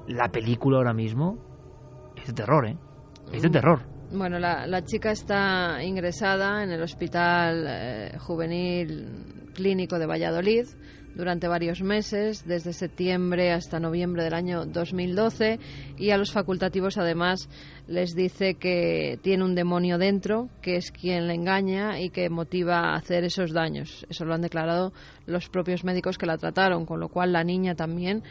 la película ahora mismo es de terror, ¿eh? Es de terror. Bueno, la chica está ingresada en el Hospital Juvenil Clínico de Valladolid durante varios meses, desde septiembre hasta noviembre del año 2012, y a los facultativos además les dice que tiene un demonio dentro, que es quien le engaña y que motiva a hacer esos daños. Eso lo han declarado los propios médicos que la trataron, con lo cual la niña también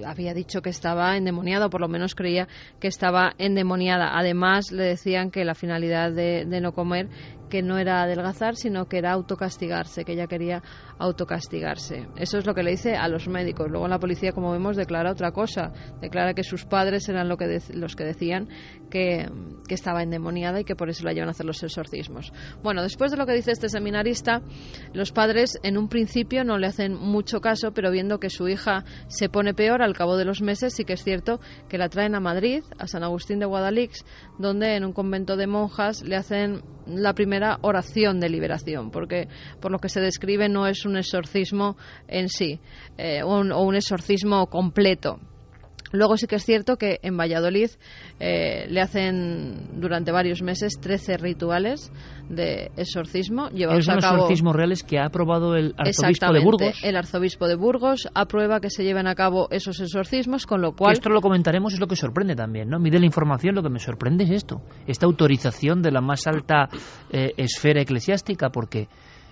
había dicho que estaba endemoniada, o por lo menos creía que estaba endemoniada. Además le decían que la finalidad de no comer, que no era adelgazar, sino que era autocastigarse, que ella quería autocastigarse. Eso es lo que le dice a los médicos. Luego la policía, como vemos, declara otra cosa. Declara que sus padres eran los que decían que estaba endemoniada y que por eso la llevan a hacer los exorcismos. Bueno, después de lo que dice este seminarista, los padres en un principio no le hacen mucho caso, pero viendo que su hija se pone peor al cabo de los meses, sí que es cierto que la traen a Madrid, a San Agustín de Guadalix, donde en un convento de monjas le hacen la primera oración de liberación, porque por lo que se describe no es un exorcismo en sí, o un exorcismo completo. Luego sí que es cierto que en Valladolid le hacen durante varios meses 13 rituales de exorcismo llevados a cabo. Son los exorcismos reales que ha aprobado el arzobispo de Burgos. El arzobispo de Burgos aprueba que se lleven a cabo esos exorcismos, con lo cual... Esto lo comentaremos, es lo que sorprende también, ¿no? A mí de la información lo que me sorprende es esto, esta autorización de la más alta esfera eclesiástica, porque...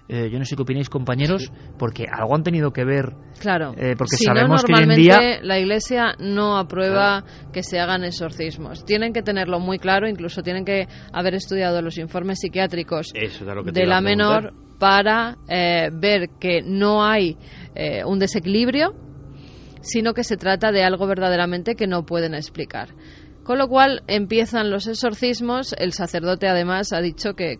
yo no sé qué opináis, compañeros, porque algo han tenido que ver. Claro, porque si sabemos no, que hoy en día la Iglesia no aprueba que se hagan exorcismos. Tienen que tenerlo muy claro, incluso tienen que haber estudiado los informes psiquiátricos de la menor para ver que no hay un desequilibrio, sino que se trata de algo verdaderamente que no pueden explicar. Con lo cual empiezan los exorcismos. El sacerdote además ha dicho que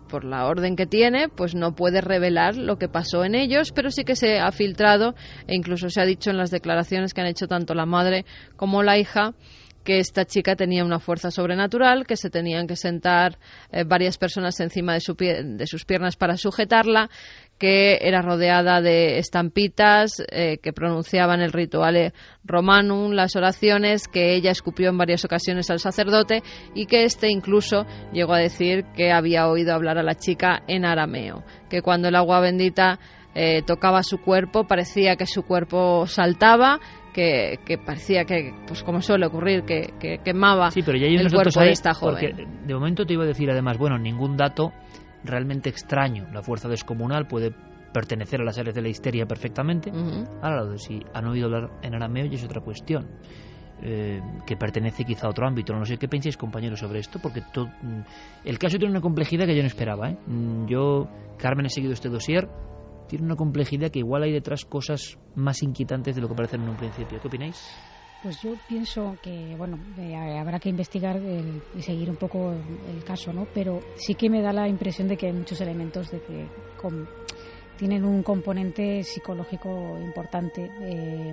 por la orden que tiene, pues no puede revelar lo que pasó en ellos, pero sí que se ha filtrado e incluso se ha dicho en las declaraciones que han hecho tanto la madre como la hija que esta chica tenía una fuerza sobrenatural, que se tenían que sentar varias personas encima de sus piernas para sujetarla, que era rodeada de estampitas que pronunciaban el rituale romanum, las oraciones, que ella escupió en varias ocasiones al sacerdote y que éste incluso llegó a decir que había oído hablar a la chica en arameo, que cuando el agua bendita tocaba su cuerpo parecía que su cuerpo saltaba, que parecía que, pues como suele ocurrir, que quemaba el cuerpo de esta joven. Porque de momento te iba a decir además, bueno, ningún dato realmente extraño. La fuerza descomunal puede pertenecer a las áreas de la histeria perfectamente. Ahora, lo de si han oído hablar en arameo ya es otra cuestión, que pertenece quizá a otro ámbito. No sé qué pensáis, compañeros, sobre esto, porque el caso tiene una complejidad que yo no esperaba. Yo, Carmen, he seguido este dossier. Tiene una complejidad que igual hay detrás cosas más inquietantes de lo que parecen en un principio. ¿Qué opináis? Pues yo pienso que, bueno, habrá que investigar y seguir un poco el caso, ¿no? Pero sí que me da la impresión de que hay muchos elementos de que tienen un componente psicológico importante,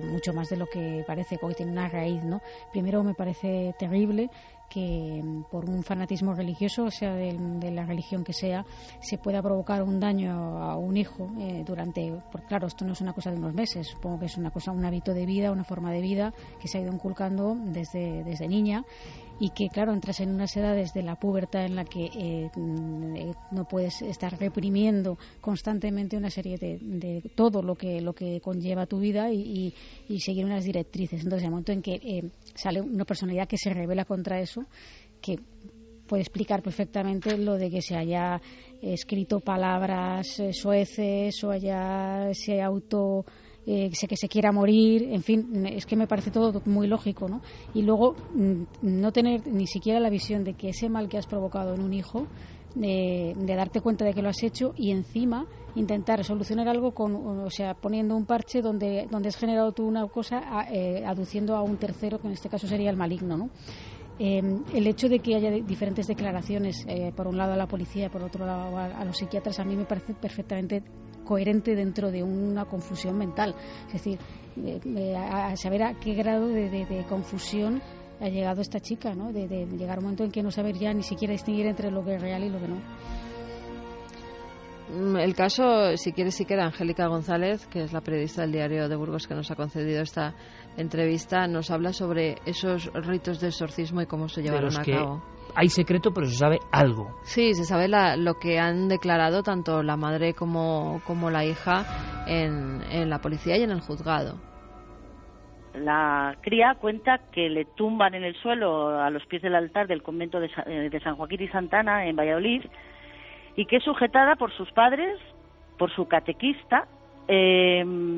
mucho más de lo que parece, porque tiene una raíz, ¿no? Primero, me parece terrible que por un fanatismo religioso, sea de la religión que sea, se pueda provocar un daño a un hijo porque claro, esto no es una cosa de unos meses, supongo que es una cosa, un hábito de vida, una forma de vida que se ha ido inculcando desde niña, y que claro, entras en unas edades de la pubertad en la que no puedes estar reprimiendo constantemente una serie de todo lo que conlleva tu vida y seguir unas directrices. Entonces, el momento en que sale una personalidad que se rebela contra eso, que puede explicar perfectamente lo de que se haya escrito palabras soeces o que se quiera morir, en fin, es que me parece todo muy lógico, ¿no? Y luego no tener ni siquiera la visión de que ese mal que has provocado en un hijo, de darte cuenta de que lo has hecho y encima intentar solucionar algo poniendo un parche donde has generado tú una cosa aduciendo a un tercero, que en este caso sería el maligno, ¿no? El hecho de que haya diferentes declaraciones, por un lado a la policía, por otro lado a los psiquiatras, a mí me parece perfectamente coherente dentro de una confusión mental. Es decir, a saber a qué grado de confusión ha llegado esta chica, ¿no? De llegar a un momento en que no saber ya ni siquiera distinguir entre lo que es real y lo que no. El caso, si quieres, sí que era Angélica González, que es la periodista del Diario de Burgos que nos ha concedido esta entrevista, nos habla sobre esos ritos de exorcismo y cómo se llevaron a cabo. Hay secreto, pero se sabe algo. Sí, se sabe lo que han declarado tanto la madre como la hija en la policía y en el juzgado. La cría cuenta que le tumban en el suelo a los pies del altar del convento de San Joaquín y Santana en Valladolid, y que es sujetada por sus padres, por su catequista, le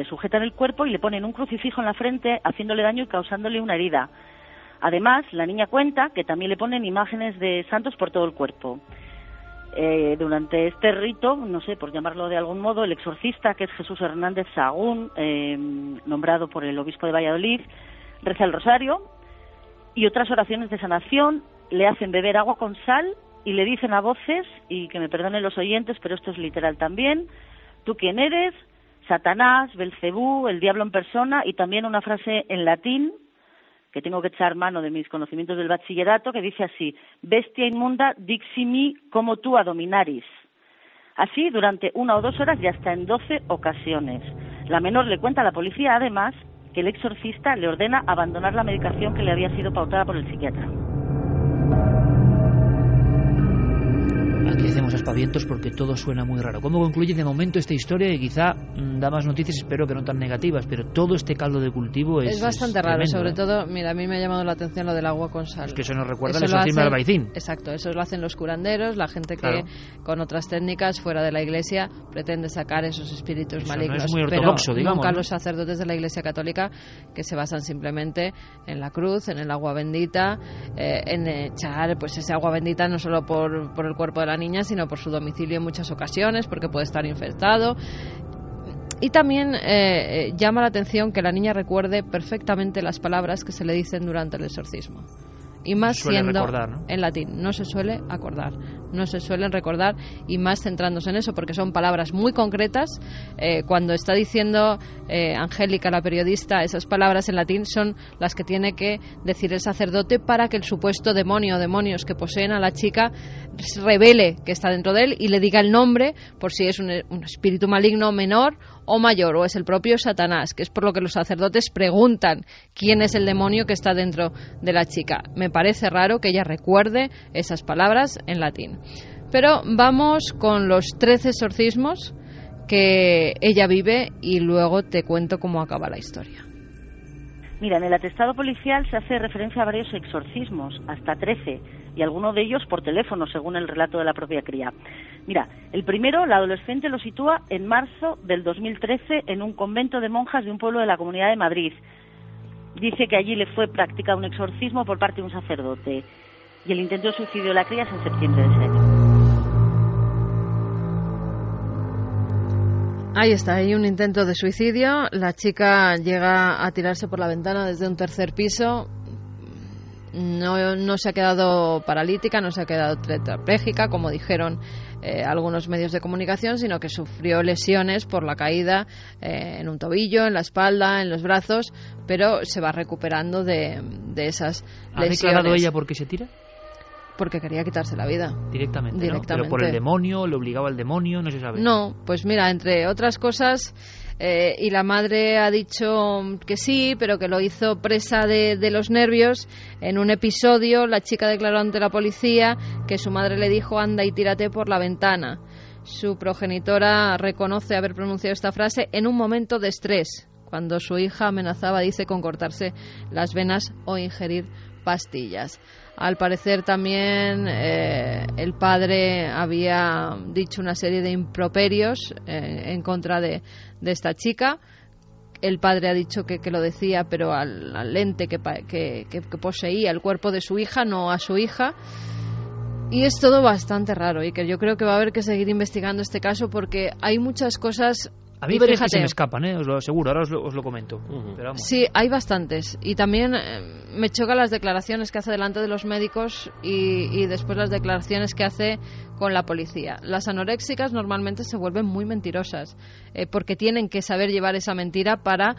sujetan el cuerpo y le ponen un crucifijo en la frente, haciéndole daño y causándole una herida. Además, la niña cuenta que también le ponen imágenes de santos por todo el cuerpo. Durante este rito, no sé, por llamarlo de algún modo, el exorcista, que es Jesús Hernández Sahagún, nombrado por el obispo de Valladolid, reza el rosario y otras oraciones de sanación, le hacen beber agua con sal y le dicen a voces, y que me perdonen los oyentes, pero esto es literal también: ¿tú quién eres? Satanás, Belcebú, el diablo en persona, y también una frase en latín, que tengo que echar mano de mis conocimientos del bachillerato, que dice así: bestia inmunda, diximi como tu adominaris. Así durante 1 o 2 horas y hasta en 12 ocasiones. La menor le cuenta a la policía, además, que el exorcista le ordena abandonar la medicación que le había sido pautada por el psiquiatra. Aquí hacemos aspavientos porque todo suena muy raro. ¿Cómo concluye de momento esta historia? Y quizá da más noticias, espero que no tan negativas, pero todo este caldo de cultivo es bastante raro, tremendo, sobre todo, mira, a mí me ha llamado la atención lo del agua con sal. Es que eso nos recuerda al exorcismo de Albaicín. Exacto, eso lo hacen los curanderos, la gente que con otras técnicas fuera de la Iglesia pretende sacar esos espíritus eso malignos. No es muy ortodoxo, pero digamos, nunca ¿no? Los sacerdotes de la Iglesia Católica, que se basan simplemente en la cruz, en el agua bendita, en echar pues ese agua bendita no solo por el cuerpo de la niña, sino por su domicilio en muchas ocasiones, porque puede estar infectado. Y también llama la atención que la niña recuerde perfectamente las palabras que se le dicen durante el exorcismo. Y más siendo recordar, ¿no? En latín, no se suele acordar, no se suelen recordar, y más centrándose en eso, porque son palabras muy concretas. Cuando está diciendo Angélica, la periodista, esas palabras en latín son las que tiene que decir el sacerdote para que el supuesto demonio o demonios que poseen a la chica revele que está dentro de él y le diga el nombre, por si es un espíritu maligno menor o mayor, o es el propio Satanás, que es por lo que los sacerdotes preguntan quién es el demonio que está dentro de la chica. Me parece raro que ella recuerde esas palabras en latín. Pero vamos con los 13 exorcismos que ella vive y luego te cuento cómo acaba la historia. Mira, en el atestado policial se hace referencia a varios exorcismos, hasta 13, y alguno de ellos por teléfono, según el relato de la propia cría. Mira, el primero, la adolescente lo sitúa en marzo del 2013 en un convento de monjas de un pueblo de la Comunidad de Madrid. Dice que allí le fue practicado un exorcismo por parte de un sacerdote, y el intento de suicidio de la cría es en septiembre de ese año. Ahí está, hay un intento de suicidio. La chica llega a tirarse por la ventana desde un 3er piso. No se ha quedado paralítica, no se ha quedado tetrapléjica, como dijeron algunos medios de comunicación, sino que sufrió lesiones por la caída en un tobillo, en la espalda, en los brazos, pero se va recuperando de esas lesiones. ¿Ha declarado ella por qué se tira? Porque quería quitarse la vida. Directamente, ¿no? Pero por el demonio, le obligaba el demonio, no se sabe. No, pues mira, entre otras cosas, y la madre ha dicho que sí, pero que lo hizo presa de los nervios. En un episodio, la chica declaró ante la policía que su madre le dijo: anda y tírate por la ventana. Su progenitora reconoce haber pronunciado esta frase en un momento de estrés, cuando su hija amenazaba, dice, con cortarse las venas o ingerir pastillas. Al parecer también el padre había dicho una serie de improperios en contra de esta chica. El padre ha dicho que lo decía, pero al ente que poseía el cuerpo de su hija, no a su hija. Y es todo bastante raro, y que yo creo que va a haber que seguir investigando este caso, porque hay muchas cosas. A mí varias que se me escapan, os lo aseguro, ahora os lo comento. Pero vamos. Sí, hay bastantes. Y también me chocan las declaraciones que hace delante de los médicos y después las declaraciones que hace con la policía. Las anoréxicas normalmente se vuelven muy mentirosas, porque tienen que saber llevar esa mentira para,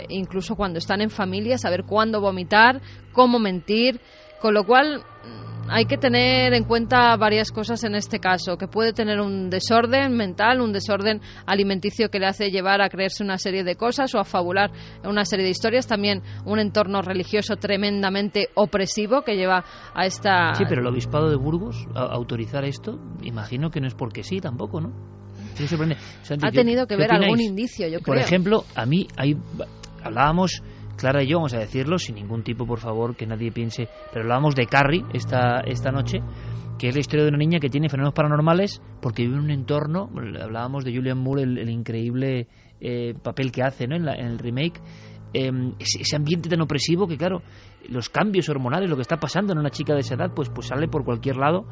incluso cuando están en familia, saber cuándo vomitar, cómo mentir, con lo cual hay que tener en cuenta varias cosas en este caso, que puede tener un desorden mental, un desorden alimenticio que le hace llevar a creerse una serie de cosas o a fabular una serie de historias, también un entorno religioso tremendamente opresivo que lleva a esta... Sí, pero el obispado de Burgos, autorizar esto, imagino que no es porque sí tampoco, ¿no? Sí, sorprende. Santi, ha tenido que ver opináis? Algún indicio, yo creo. Por ejemplo, a mí hablábamos... Clara y yo, vamos a decirlo, sin ningún tipo, por favor, que nadie piense, pero hablábamos de Carrie esta noche, que es la historia de una niña que tiene fenómenos paranormales porque vive en un entorno. Hablábamos de Julianne Moore, el increíble papel que hace, ¿no? en el remake, ese ambiente tan opresivo que, claro, los cambios hormonales, lo que está pasando en una chica de esa edad, pues sale por cualquier lado.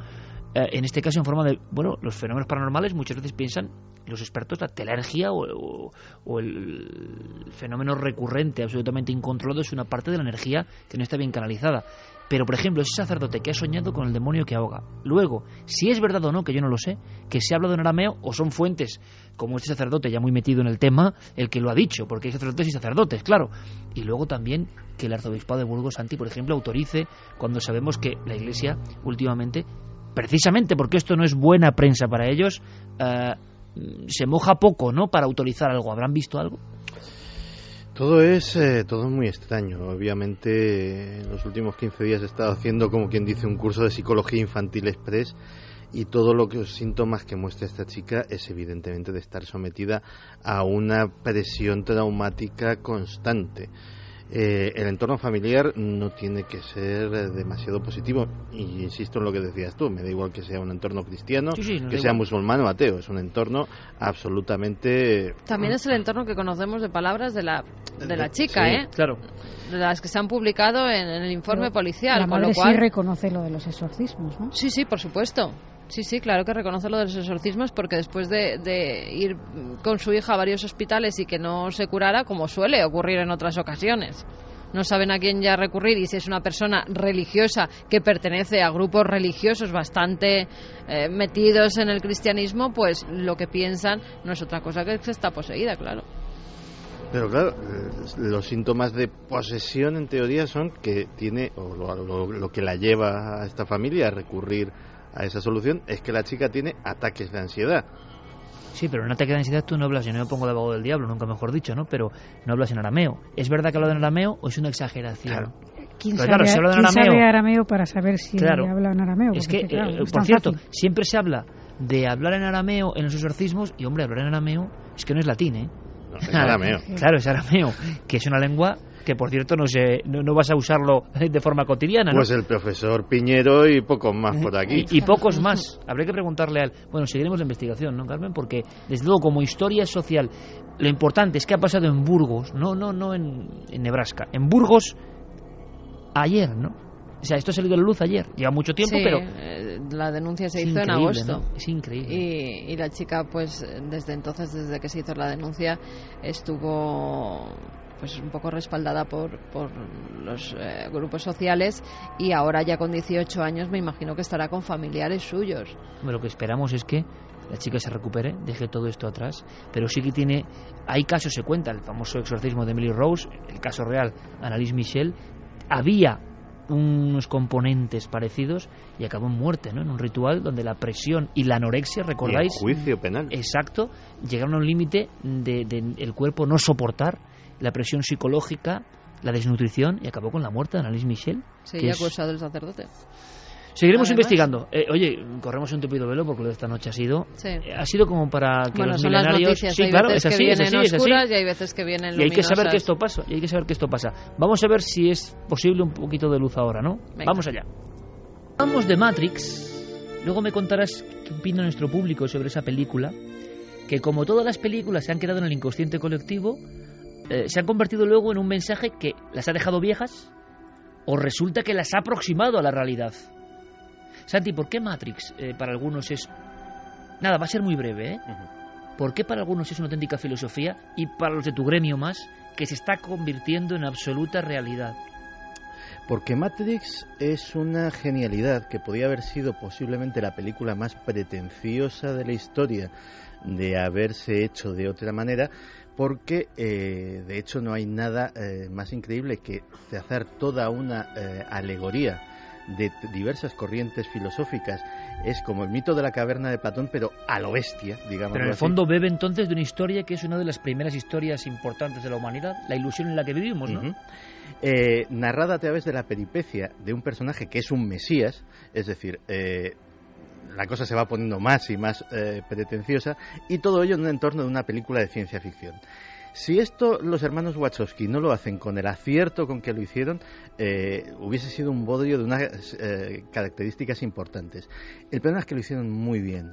En este caso en forma de, los fenómenos paranormales muchas veces piensan los expertos la telergia o el fenómeno recurrente absolutamente incontrolado es una parte de la energía que no está bien canalizada. Pero, por ejemplo, ese sacerdote que ha soñado con el demonio que ahoga. Luego, si es verdad o no, que yo no lo sé, que se ha hablado en arameo o son fuentes como este sacerdote ya muy metido en el tema, el que lo ha dicho, porque hay sacerdotes y sacerdotes, claro. Y luego también que el arzobispado de Burgos, Santi, por ejemplo, autorice cuando sabemos que la Iglesia últimamente, precisamente porque esto no es buena prensa para ellos, se moja poco, ¿no?, para autorizar algo. ¿Habrán visto algo? Todo es muy extraño. Obviamente, en los últimos 15 días he estado haciendo, como quien dice, un curso de psicología infantil express, y todos los síntomas que muestra esta chica es evidentemente de estar sometida a una presión traumática constante. El entorno familiar no tiene que ser demasiado positivo, y insisto en lo que decías tú, me da igual que sea un entorno cristiano, que sea musulmán o ateo, es un entorno absolutamente... También es el entorno que conocemos de palabras de la chica, sí, claro, de las que se han publicado en el informe policial. La madre con lo cual... sí reconoce lo de los exorcismos, ¿no? Sí, por supuesto. Sí, claro que reconoce lo de los exorcismos, porque después de ir con su hija a varios hospitales y que no se curara, como suele ocurrir en otras ocasiones, no saben a quién ya recurrir, y si es una persona religiosa que pertenece a grupos religiosos bastante metidos en el cristianismo, pues lo que piensan no es otra cosa que está poseída, claro. Pero claro, los síntomas de posesión en teoría son que tiene, o lo que la lleva a esta familia a recurrir a esa solución, es que la chica tiene ataques de ansiedad. Sí, pero en un ataque de ansiedad tú no hablas, yo no me pongo de abogado del diablo, nunca mejor dicho, ¿no? Pero no hablas en arameo. ¿Es verdad que habla en arameo o es una exageración? Claro. ¿Quién sabe arameo para saber si habla en arameo? Es que, por cierto, siempre se habla de hablar en arameo en los exorcismos, y hombre, hablar en arameo es que no es latín, ¿eh? No, es arameo. Claro, es arameo, que es una lengua que, por cierto, no vas a usarlo de forma cotidiana, ¿no? Pues el profesor Piñero y pocos más por aquí. Y pocos más. Habría que preguntarle a él. Bueno, seguiremos la investigación, ¿no, Carmen? Porque, desde luego, como historia social, lo importante es que ha pasado en Burgos, no en Nebraska. En Burgos, ayer, ¿no? O sea, esto ha salido a la luz ayer. Lleva mucho tiempo, sí, pero... la denuncia se hizo en agosto. ¿No? Es increíble. Y la chica, pues, desde que se hizo la denuncia, estuvo... pues un poco respaldada por los grupos sociales, y ahora ya con 18 años me imagino que estará con familiares suyos. Lo que esperamos es que la chica se recupere, deje todo esto atrás, pero sí que hay casos, se cuenta, el famoso exorcismo de Emily Rose, el caso real, Annalise Michel, había unos componentes parecidos y acabó en muerte, ¿no? En un ritual donde la presión y la anorexia, ¿recordáis? Y el juicio penal. Exacto, llegaron a un límite de el cuerpo no soportar la presión psicológica, la desnutrición, y acabó con la muerte de Annalise Michel. Sí, y acusado el sacerdote. Seguiremos investigando. Oye, corremos un tupido velo porque lo de esta noche ha sido como para que los son milenarios... Las noticias, sí, hay claro, veces es así, que vienen oscuras y hay veces que vienen luminosas. Y hay que saber que esto pasa. Vamos a ver si es posible un poquito de luz ahora, ¿no? Venga. Vamos allá. Vamos de Matrix. Luego me contarás qué opina nuestro público sobre esa película, que como todas las películas se han quedado en el inconsciente colectivo, se han convertido luego en un mensaje que las ha dejado viejas o resulta que las ha aproximado a la realidad. Santi, ¿por qué Matrix para algunos es... Nada, va a ser muy breve, ¿eh? ¿Por qué para algunos es una auténtica filosofía y para los de tu gremio más, que se está convirtiendo en absoluta realidad? Porque Matrix es una genialidad que podía haber sido posiblemente la película más pretenciosa de la historia de haberse hecho de otra manera, porque de hecho no hay nada más increíble que hacer toda una alegoría de diversas corrientes filosóficas. Es como el mito de la caverna de Platón, pero a lo bestia, digamos. Pero en el fondo bebe entonces de una historia que es una de las primeras historias importantes de la humanidad, la ilusión en la que vivimos, ¿no? Narrada a través de la peripecia de un personaje que es un mesías, es decir, la cosa se va poniendo más y más pretenciosa, y todo ello en un entorno de una película de ciencia ficción. Si esto los hermanos Wachowski no lo hacen con el acierto con que lo hicieron, hubiese sido un bodrio de unas características importantes. El problema es que lo hicieron muy bien.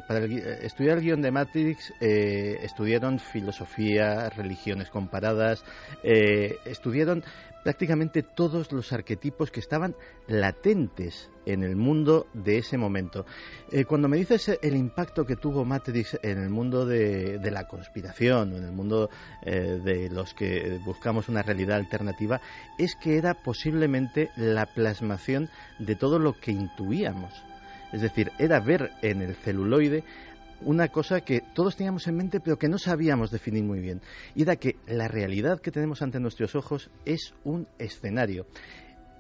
Para estudiar el guión de Matrix estudiaron filosofía, religiones comparadas, estudiaron prácticamente todos los arquetipos que estaban latentes en el mundo de ese momento. Cuando me dices el impacto que tuvo Matrix en el mundo de la conspiración, en el mundo de los que buscamos una realidad alternativa, es que era posiblemente la plasmación de todo lo que intuíamos. Es decir, era ver en el celuloide una cosa que todos teníamos en mente pero que no sabíamos definir muy bien, y era que la realidad que tenemos ante nuestros ojos es un escenario.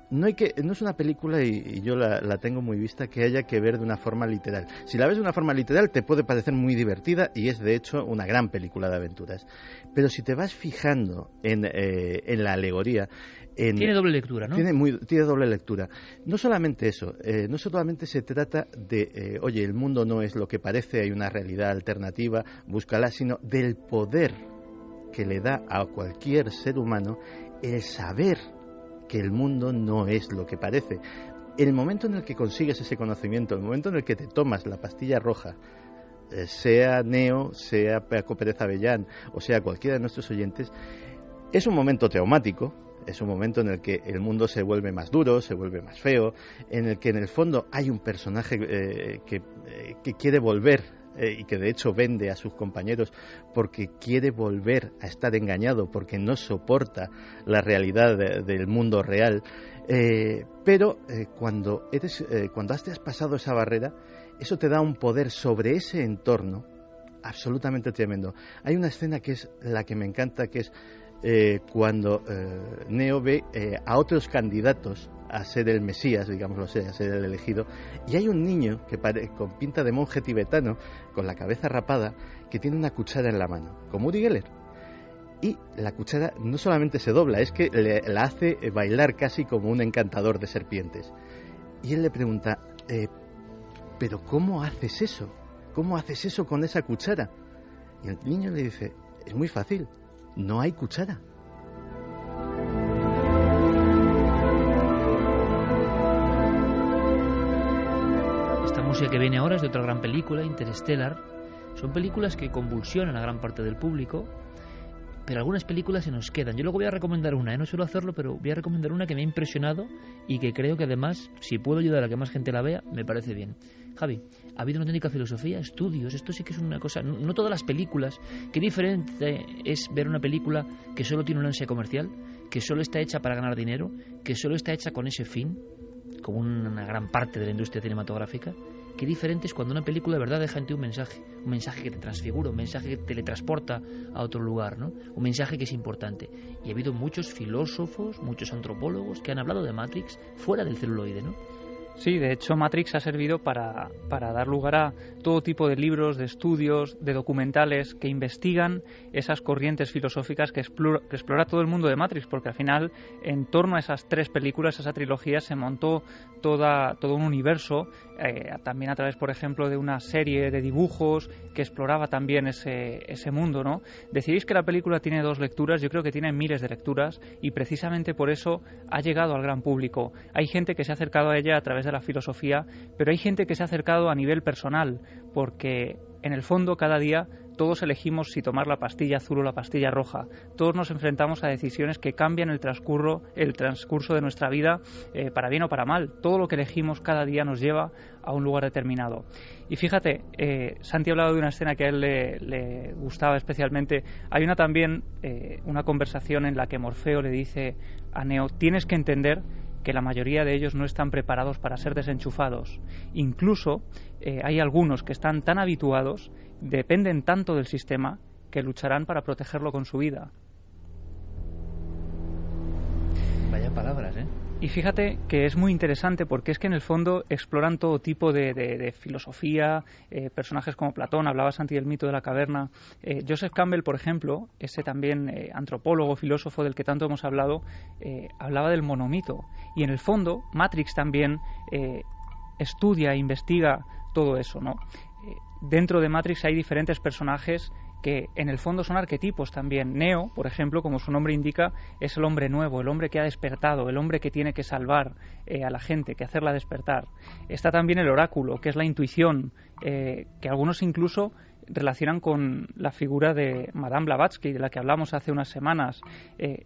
No es una película, y yo la tengo muy vista, que haya que ver de una forma literal. Si la ves de una forma literal te puede parecer muy divertida y es de hecho una gran película de aventuras, pero si te vas fijando en la alegoría, tiene doble lectura, ¿no? Tiene doble lectura. No solamente eso, no solamente se trata de, oye, el mundo no es lo que parece, hay una realidad alternativa, búscala, sino del poder que le da a cualquier ser humano el saber que el mundo no es lo que parece. El momento en el que consigues ese conocimiento, el momento en el que te tomas la pastilla roja, sea Neo, sea Paco Pérez Avellán o sea cualquiera de nuestros oyentes, es un momento traumático. Es un momento en el que el mundo se vuelve más duro, se vuelve más feo, en el que en el fondo hay un personaje que quiere volver y que de hecho vende a sus compañeros porque quiere volver a estar engañado, porque no soporta la realidad del mundo real. Pero cuando te has pasado esa barrera, eso te da un poder sobre ese entorno absolutamente tremendo. Hay una escena que es la que me encanta, que es cuando Neo ve a otros candidatos a ser el Mesías, digámoslo así, a ser el elegido, y hay un niño que con pinta de monje tibetano, con la cabeza rapada, que tiene una cuchara en la mano, como Uri Geller. Y la cuchara no solamente se dobla, es que la hace bailar casi como un encantador de serpientes. Y él le pregunta, ¿pero cómo haces eso? ¿Cómo haces eso con esa cuchara? Y el niño le dice, es muy fácil. No hay cuchara. Esta música que viene ahora es de otra gran película, Interstellar. Son películas que convulsionan a gran parte del público, pero algunas películas se nos quedan. Yo luego voy a recomendar una, no suelo hacerlo, pero voy a recomendar una que me ha impresionado y que creo que además, si puedo ayudar a que más gente la vea, me parece bien. Javi, ha habido una auténtica filosofía, estudios, esto sí que es una cosa, no todas las películas. Qué diferente es ver una película que solo tiene un ansia comercial, que solo está hecha para ganar dinero, que solo está hecha con ese fin, como una gran parte de la industria cinematográfica. Qué diferente es cuando una película de verdad deja en ti un mensaje que te transfigura, un mensaje que te teletransporta a otro lugar, ¿no? Un mensaje que es importante. Y ha habido muchos filósofos, muchos antropólogos que han hablado de Matrix fuera del celuloide, ¿no? Sí, de hecho Matrix ha servido para dar lugar a todo tipo de libros, de estudios, de documentales que investigan esas corrientes filosóficas que explora todo el mundo de Matrix, porque al final en torno a esas tres películas, esa trilogía, se montó todo un universo, también a través, por ejemplo, de una serie de dibujos que exploraba también ese mundo, ¿no? Decidís que la película tiene 2 lecturas, yo creo que tiene miles de lecturas y precisamente por eso ha llegado al gran público. Hay gente que se ha acercado a ella a través de la filosofía, pero hay gente que se ha acercado a nivel personal, porque en el fondo cada día todos elegimos si tomar la pastilla azul o la pastilla roja. Todos nos enfrentamos a decisiones que cambian el transcurso de nuestra vida, para bien o para mal. Todo lo que elegimos cada día nos lleva a un lugar determinado. Y fíjate, Santi ha hablado de una escena que a él le gustaba especialmente. Hay una conversación en la que Morfeo le dice a Neo, tienes que entender que la mayoría de ellos no están preparados para ser desenchufados. Incluso hay algunos que están tan habituados, dependen tanto del sistema, que lucharán para protegerlo con su vida. Vaya palabras, ¿eh? Y fíjate que es muy interesante porque es que en el fondo exploran todo tipo de filosofía, personajes como Platón, hablaba Santi del mito de la caverna. Joseph Campbell, por ejemplo, ese también antropólogo, filósofo del que tanto hemos hablado, hablaba del monomito. Y en el fondo, Matrix también estudia e investiga todo eso, ¿no? Dentro de Matrix hay diferentes personajes que en el fondo son arquetipos también. Neo, por ejemplo, como su nombre indica, es el hombre nuevo, el hombre que ha despertado, el hombre que tiene que salvar a la gente, que hacerla despertar. Está también el oráculo, que es la intuición, que algunos incluso relacionan con la figura de Madame Blavatsky, de la que hablamos hace unas semanas.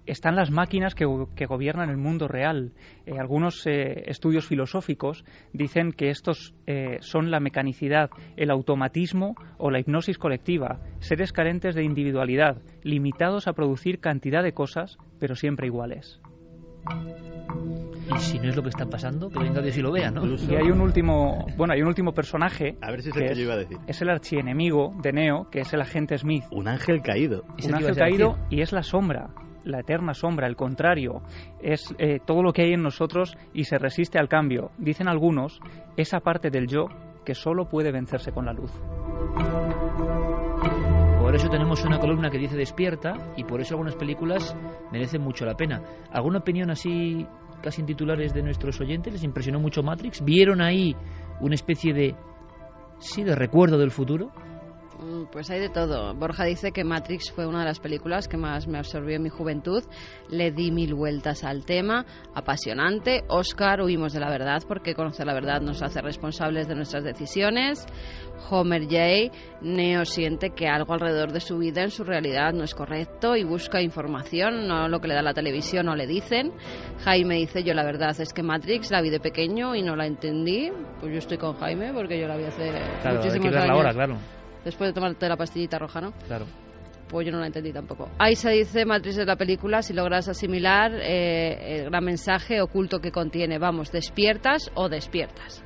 Están las máquinas que gobiernan el mundo real. Algunos estudios filosóficos dicen que estos son la mecanicidad, el automatismo o la hipnosis colectiva, seres carentes de individualidad, limitados a producir cantidad de cosas, pero siempre iguales. Y si no es lo que está pasando, que venga Dios y lo vea, ¿no? Y hay un último personaje. A ver si es el que yo iba a decir. Es el archienemigo de Neo, que es el agente Smith. Un ángel caído. Un ángel caído, y es la sombra, la eterna sombra, el contrario. Es todo lo que hay en nosotros y se resiste al cambio. Dicen algunos, esa parte del yo que solo puede vencerse con la luz. Por eso tenemos una columna que dice Despierta, y por eso algunas películas merecen mucho la pena. ¿Alguna opinión así, casi en titulares, de nuestros oyentes? ¿Les impresionó mucho Matrix? ¿Vieron ahí una especie de recuerdo del futuro? Pues hay de todo. Borja dice que Matrix fue una de las películas que más me absorbió en mi juventud. Le di 1000 vueltas al tema. Apasionante. Oscar, huimos de la verdad porque conocer la verdad nos hace responsables de nuestras decisiones. Homer J. Neo siente que algo alrededor de su vida en su realidad no es correcto y busca información, no lo que le da la televisión o le dicen. Jaime dice, yo la verdad es que Matrix la vi de pequeño y no la entendí. Pues yo estoy con Jaime porque yo la vi hace muchísimos años. Ahora, claro. Después de tomarte la pastillita roja, ¿no? Claro. Pues yo no la entendí tampoco. Aisa dice, Matrix es la película, si logras asimilar el gran mensaje oculto que contiene. Vamos, despiertas o despiertas.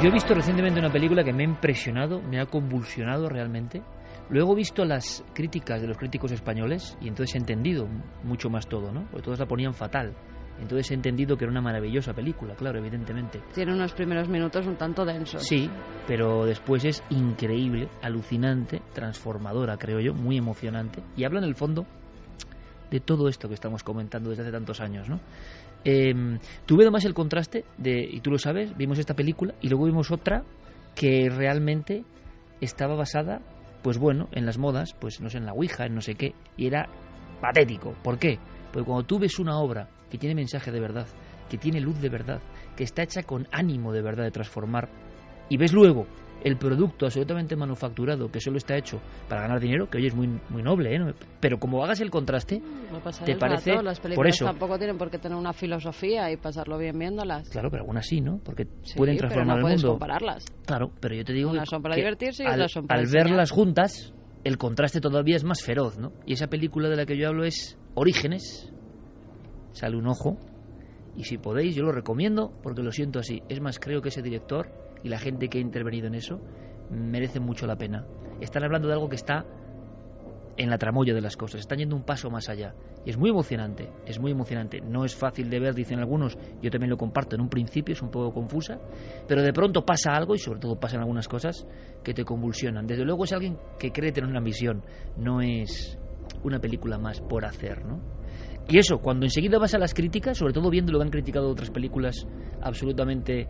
Yo he visto recientemente una película que me ha impresionado, me ha convulsionado realmente. Luego he visto las críticas de los críticos españoles y entonces he entendido mucho más todo, ¿no? Porque todos la ponían fatal. Entonces he entendido que era una maravillosa película, claro, evidentemente. Tiene unos primeros minutos un tanto densos. Sí, pero después es increíble, alucinante, transformadora, creo yo, muy emocionante. Y habla en el fondo de todo esto que estamos comentando desde hace tantos años, ¿no? Tuve además el contraste y tú lo sabes, vimos esta película y luego vimos otra que realmente estaba basada, pues bueno, en las modas, pues no sé, en la Ouija, en no sé qué, y era patético. ¿Por qué? Porque cuando tú ves una obra que tiene mensaje de verdad, que tiene luz de verdad, que está hecha con ánimo de verdad de transformar, y ves luego el producto absolutamente manufacturado que solo está hecho para ganar dinero, que hoy es muy, muy noble, ¿eh? Pero como hagas el contraste, te parece... Las películas por eso tampoco tienen por qué tener una filosofía y pasarlo bien viéndolas. Claro, pero algunas sí, ¿no? Porque sí, pueden transformar pero no el mundo. Puedes compararlas. Claro, pero yo te digo unas son para que divertirse y otras son para al enseñar. verlas juntas, el contraste todavía es más feroz, ¿no? Y esa película de la que yo hablo es Orígenes. Sale un ojo. Y si podéis, yo lo recomiendo porque lo siento así. Es más, creo que ese director y la gente que ha intervenido en eso merece mucho la pena. Están hablando de algo que está en la tramoya de las cosas, están yendo un paso más allá. Y es muy emocionante, es muy emocionante. No es fácil de ver, dicen algunos, yo también lo comparto, en un principio es un poco confusa, pero de pronto pasa algo, y sobre todo pasan algunas cosas que te convulsionan. Desde luego es alguien que cree tener una misión, no es una película más por hacer, ¿no? Y eso, cuando enseguida vas a las críticas, sobre todo viendo lo que han criticado otras películas absolutamente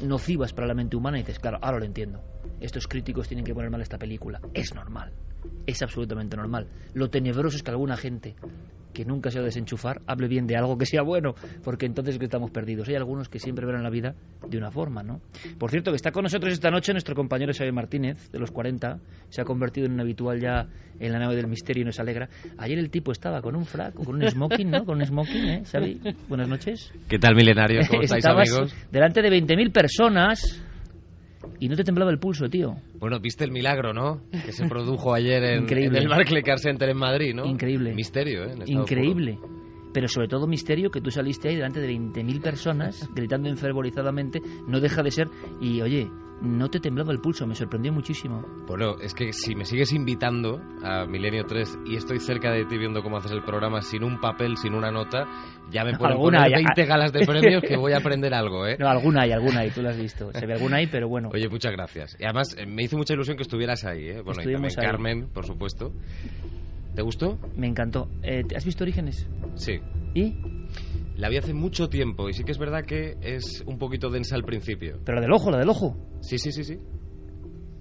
nocivas para la mente humana, y dices, claro, ahora lo entiendo. Estos críticos tienen que poner mal esta película. Es normal, es absolutamente normal. Lo tenebroso es que alguna gente que nunca se va a desenchufar hable bien de algo que sea bueno, porque entonces estamos perdidos. Hay algunos que siempre verán la vida de una forma, ¿no? Por cierto, que está con nosotros esta noche nuestro compañero Xavier Martínez, de los 40, se ha convertido en un habitual ya en la nave del misterio y nos alegra. Ayer el tipo estaba con un frac, con un smoking, ¿no? Con un smoking, ¿eh, Xavi? Buenas noches. ¿Qué tal, milenarios? ¿Cómo estáis, amigos? Delante de 20.000 personas y no te temblaba el pulso, tío. Bueno, viste el milagro, ¿no? Que se produjo ayer en el Barclaycard Center en Madrid, ¿no? Increíble. Misterio, ¿eh? Increíble. Pero sobre todo misterio que tú saliste ahí delante de 20.000 personas gritando enfervorizadamente, no deja de ser. Y oye, no te temblaba el pulso, me sorprendió muchísimo. Bueno, es que si me sigues invitando a Milenio 3 y estoy cerca de ti viendo cómo haces el programa sin un papel, sin una nota, ya me pueden poner 20 galas de premios que voy a aprender algo, ¿eh? No, alguna hay, tú la has visto. Se ve alguna ahí, pero bueno. Oye, muchas gracias. Y además me hizo mucha ilusión que estuvieras ahí, ¿eh? Bueno, y también ahí. Carmen, por supuesto. ¿Te gustó? Me encantó. ¿Has visto Orígenes? Sí. ¿Y? La vi hace mucho tiempo y sí que es verdad que es un poquito densa al principio. ¿Pero la del ojo? Sí.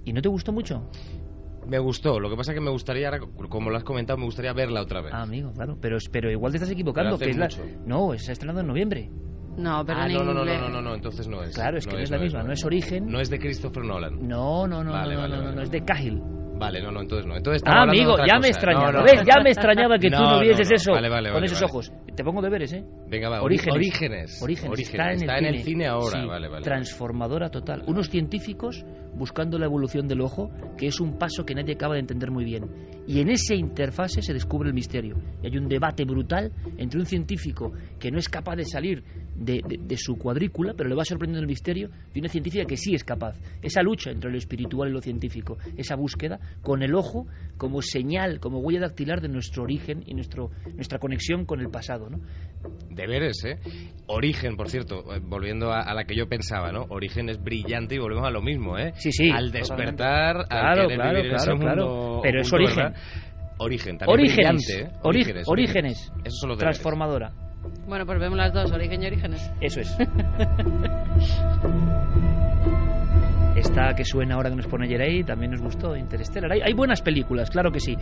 ¿Y no te gustó mucho? Me gustó, lo que pasa es que me gustaría, como lo has comentado, me gustaría verla otra vez. Ah, amigo, claro, pero igual te estás equivocando. Que es No, está estrenando en noviembre. No, pero en inglés... No, entonces no es. Claro, es que no es la misma, no es Origen. No es de Christopher Nolan. No, es de Cahill. Vale, entonces no. Entonces amigo, ya me extrañaba. ¿Ves? Ya me extrañaba que tú no vieses eso con esos ojos. Te pongo deberes, ¿eh? Venga, va. Orígenes. Está en el cine ahora. Sí, vale. Transformadora total. Unos científicos buscando la evolución del ojo, que es un paso que nadie acaba de entender muy bien. Y en esa interfase se descubre el misterio. Y hay un debate brutal entre un científico que no es capaz de salir de su cuadrícula, pero le va sorprendiendo el misterio, y una científica que sí es capaz. Esa lucha entre lo espiritual y lo científico, esa búsqueda con el ojo como señal, como huella dactilar de nuestro origen y nuestra conexión con el pasado, ¿no? Deberes, ¿eh? Origen, por cierto, volviendo a la que yo pensaba, ¿no? Origen es brillante y volvemos a lo mismo, ¿eh? Sí. Al despertar, al querer vivir en ese mundo. Pero es origen. ¿Verdad? Origen, también brillante, ¿eh? Orígenes. Esos son los deberes. Transformadora. Bueno, pues vemos las dos, Origen y Orígenes. Eso es. Esta que suena ahora que nos pone Jerey también nos gustó, Interstellar. Hay buenas películas, claro que sí.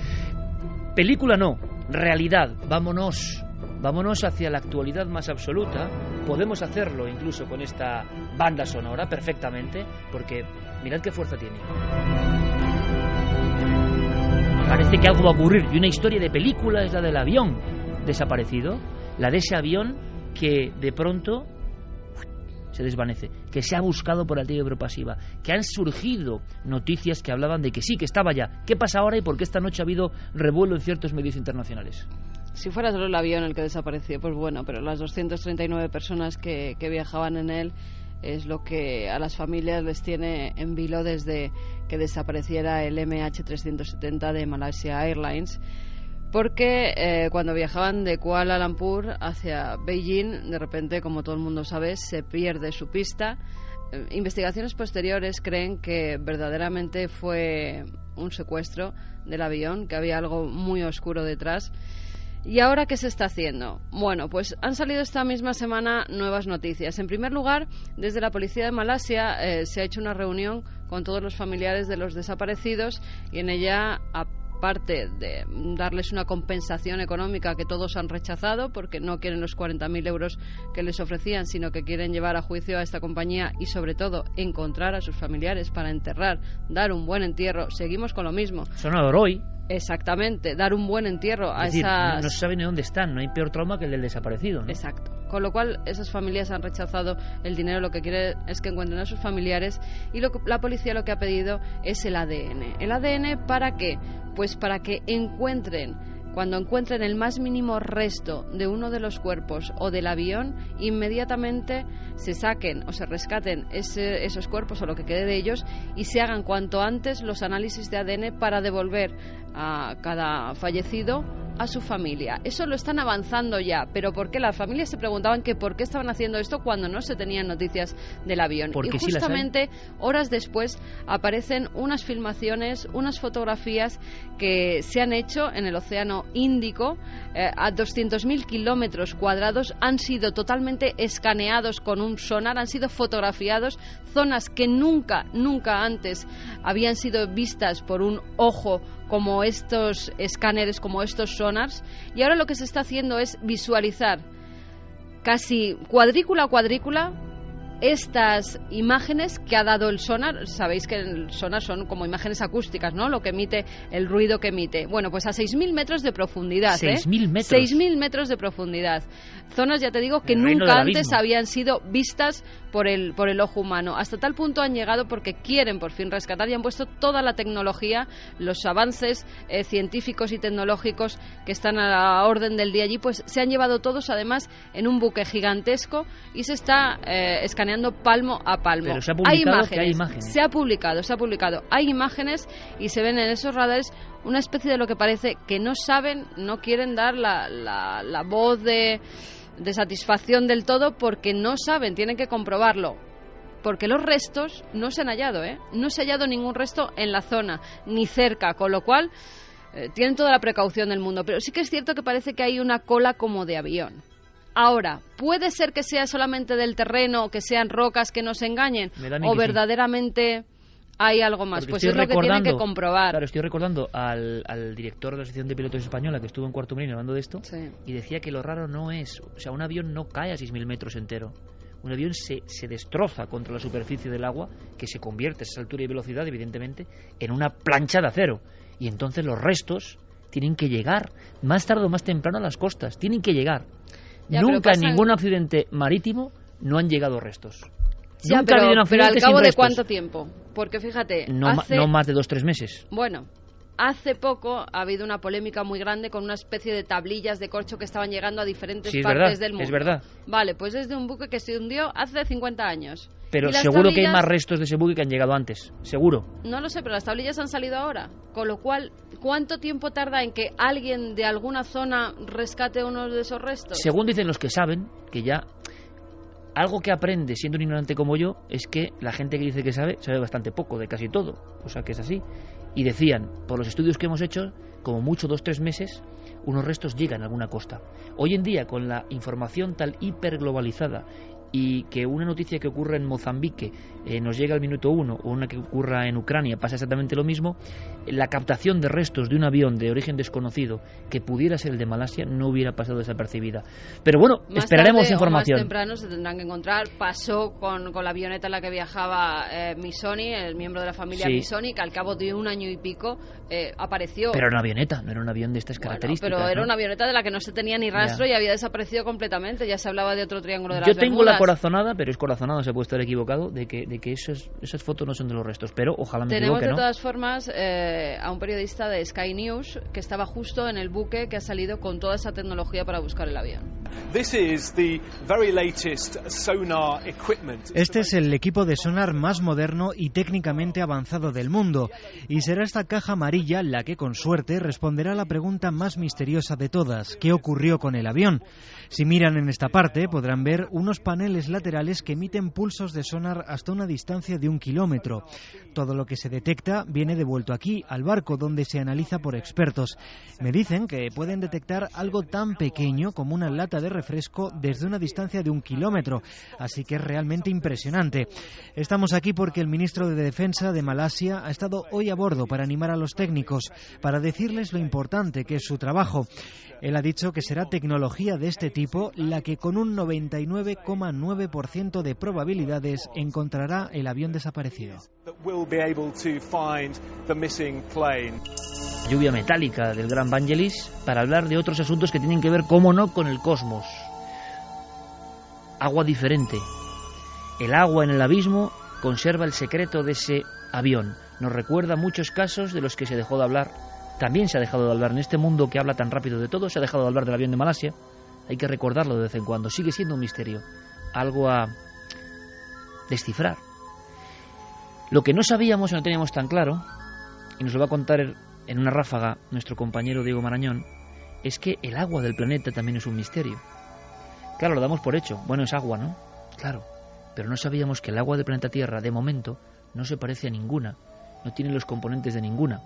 Película no, realidad. Vámonos hacia la actualidad más absoluta. Podemos hacerlo incluso con esta banda sonora perfectamente, porque mirad qué fuerza tiene. Parece que algo va a ocurrir, y una historia de película es la del avión desaparecido, la de ese avión que de pronto se desvanece, que se ha buscado por activa y por pasiva, que han surgido noticias que hablaban de que sí, que estaba ya. ¿Qué pasa ahora y por qué esta noche ha habido revuelo en ciertos medios internacionales? Si fuera solo el avión el que desapareció, pues bueno, pero las 239 personas que viajaban en él es lo que a las familias les tiene en vilo desde que desapareciera el MH370 de Malaysia Airlines, porque cuando viajaban de Kuala Lumpur hacia Beijing, de repente, como todo el mundo sabe, se pierde su pista. Investigaciones posteriores creen que verdaderamente fue un secuestro del avión, que había algo muy oscuro detrás. ¿Y ahora qué se está haciendo? Bueno, pues han salido esta misma semana nuevas noticias. En primer lugar, desde la policía de Malasia se ha hecho una reunión con todos los familiares de los desaparecidos, y en ella, aparte de darles una compensación económica que todos han rechazado porque no quieren los 40.000 euros que les ofrecían, sino que quieren llevar a juicio a esta compañía y sobre todo encontrar a sus familiares para enterrar, dar un buen entierro. Seguimos con lo mismo. Sonador hoy. Exactamente, dar un buen entierro a decir, esas... No se sabe ni dónde están, no hay peor trauma que el del desaparecido, ¿no? Exacto, con lo cual esas familias han rechazado el dinero, lo que quiere es que encuentren a sus familiares, y la policía lo que ha pedido es el ADN. ¿El ADN para qué? Pues para que cuando encuentren el más mínimo resto de uno de los cuerpos o del avión, inmediatamente se saquen o se rescaten esos cuerpos o lo que quede de ellos, y se hagan cuanto antes los análisis de ADN para devolver a cada fallecido a su familia. Eso lo están avanzando ya, pero ¿por qué? Las familias se preguntaban que por qué estaban haciendo esto cuando no se tenían noticias del avión. Y justamente horas después aparecen unas filmaciones, unas fotografías que se han hecho en el Océano Índico a 200.000 kilómetros cuadrados. Han sido totalmente escaneados con un sonar, han sido fotografiados zonas que nunca antes habían sido vistas por un ojo como estos escáneres, como estos sonars, y ahora lo que se está haciendo es visualizar casi cuadrícula a cuadrícula estas imágenes que ha dado el sonar. Sabéis que el sonar son como imágenes acústicas, ¿no? Lo que emite, el ruido que emite. Bueno, pues a 6.000 metros de profundidad. 6.000 metros. 6.000 metros de profundidad. Zonas, ya te digo, que nunca antes habían sido vistas por el ojo humano. Hasta tal punto han llegado porque quieren por fin rescatar y han puesto toda la tecnología, los avances científicos y tecnológicos que están a la orden del día allí, pues se han llevado todos además en un buque gigantesco y se está escaneando palmo a palmo. Pero se ha publicado que hay imágenes. Se ha publicado. Hay imágenes y se ven en esos radares una especie de lo que parece que no saben, no quieren dar la voz de satisfacción del todo porque no saben, tienen que comprobarlo. Porque los restos no se han hallado, no se ha hallado ningún resto en la zona, ni cerca, con lo cual tienen toda la precaución del mundo. Pero sí que es cierto que parece que hay una cola como de avión. Ahora, ¿puede ser que sea solamente del terreno, que sean rocas que nos engañen? ¿O verdaderamente hay algo más. Pues es lo que tienen que comprobar. Claro, estoy recordando al director de la Asociación de Pilotos Española, que estuvo en Cuarto Milenio hablando de esto, sí, y decía que lo raro no es... O sea, un avión no cae a 6.000 metros entero. Un avión se destroza contra la superficie del agua, que se convierte a esa altura y velocidad, evidentemente, en una plancha de acero. Y entonces los restos tienen que llegar, más tarde o más temprano, a las costas. Tienen que llegar. Ya, nunca en ningún accidente marítimo no han llegado restos. Ya, nunca ha habido un accidente pero al cabo sin de restos. ¿cuánto tiempo? Porque fíjate, No más de 2-3 meses. Bueno, hace poco ha habido una polémica muy grande con una especie de tablillas de corcho que estaban llegando a diferentes partes del mundo. Es verdad. Vale, pues es de un buque que se hundió hace 50 años. Pero seguro que hay más restos de ese buque que han llegado antes. Seguro. No lo sé, pero las tablillas han salido ahora. Con lo cual, ¿cuánto tiempo tarda en que alguien de alguna zona rescate uno de esos restos? Según dicen los que saben, que ya... Algo que aprende siendo un ignorante como yo es que la gente que dice que sabe bastante poco de casi todo. O sea que es así. Y decían, por los estudios que hemos hecho, como mucho 2-3 meses, unos restos llegan a alguna costa. Hoy en día, con la información tal hiperglobalizada y que una noticia que ocurre en Mozambique nos llega al minuto 1 o una que ocurra en Ucrania pasa exactamente lo mismo, la captación de restos de un avión de origen desconocido que pudiera ser el de Malasia no hubiera pasado desapercibida. Pero bueno, más esperaremos tarde información. O más temprano se tendrán que encontrar. Pasó con la avioneta en la que viajaba Missoni, el miembro de la familia Missoni, que al cabo de 1 año y pico apareció. Pero era una avioneta, no era un avión de estas características. Pero era ¿no? una avioneta de la que no se tenía ni rastro y había desaparecido completamente. Ya se hablaba de otro triángulo de las Yo tengo Bermudas. la corazonada, pero es corazonada, se puede estar equivocado, de que esas fotos no son de los restos, pero ojalá me equivoque, Tenemos de ¿no? todas formas a un periodista de Sky News que estaba justo en el buque que ha salido con toda esa tecnología para buscar el avión. Este es el equipo de sonar más moderno y técnicamente avanzado del mundo, y será esta caja amarilla la que, con suerte, responderá a la pregunta más misteriosa de todas: ¿qué ocurrió con el avión? Si miran en esta parte, podrán ver unos paneles laterales que emiten pulsos de sonar hasta una distancia de 1 kilómetro. Todo lo que se detecta viene devuelto aquí, al barco, donde se analiza por expertos. Me dicen que pueden detectar algo tan pequeño como una lata de refresco desde una distancia de 1 kilómetro, así que es realmente impresionante. Estamos aquí porque el ministro de Defensa de Malasia ha estado hoy a bordo para animar a los técnicos, para decirles lo importante que es su trabajo. Él ha dicho que será tecnología de este tipo la que con un 99,9% de probabilidades encontrará el avión desaparecido. Lluvia metálica del gran Vangelis para hablar de otros asuntos que tienen que ver, cómo no, con el cosmos. Agua diferente. El agua en el abismo conserva el secreto de ese avión. Nos recuerda muchos casos de los que se dejó de hablar. También se ha dejado de hablar en este mundo que habla tan rápido de todo. Se ha dejado de hablar del avión de Malasia. Hay que recordarlo de vez en cuando. Sigue siendo un misterio. Algo a descifrar. Lo que no sabíamos y no teníamos tan claro, y nos lo va a contar en una ráfaga nuestro compañero Diego Marañón, es que el agua del planeta también es un misterio. Claro, lo damos por hecho. Bueno, es agua, ¿no? Claro. Pero no sabíamos que el agua del planeta Tierra, de momento, no se parece a ninguna. No tiene los componentes de ninguna.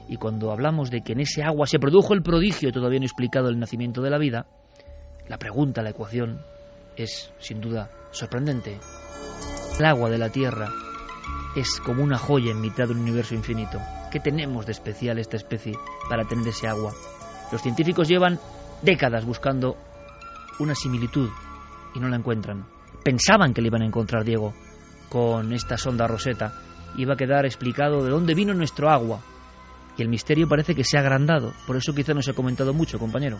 Y cuando hablamos de que en ese agua se produjo el prodigio todavía no explicado del nacimiento de la vida, la pregunta, la ecuación, es sin duda sorprendente. El agua de la Tierra es como una joya en mitad de un universo infinito. ¿Qué tenemos de especial esta especie para tener ese agua? Los científicos llevan décadas buscando una similitud y no la encuentran. Pensaban que la iban a encontrar, Diego, con esta sonda Rosetta. Iba a quedar explicado de dónde vino nuestro agua. Y el misterio parece que se ha agrandado. Por eso quizá no se ha comentado mucho, compañero.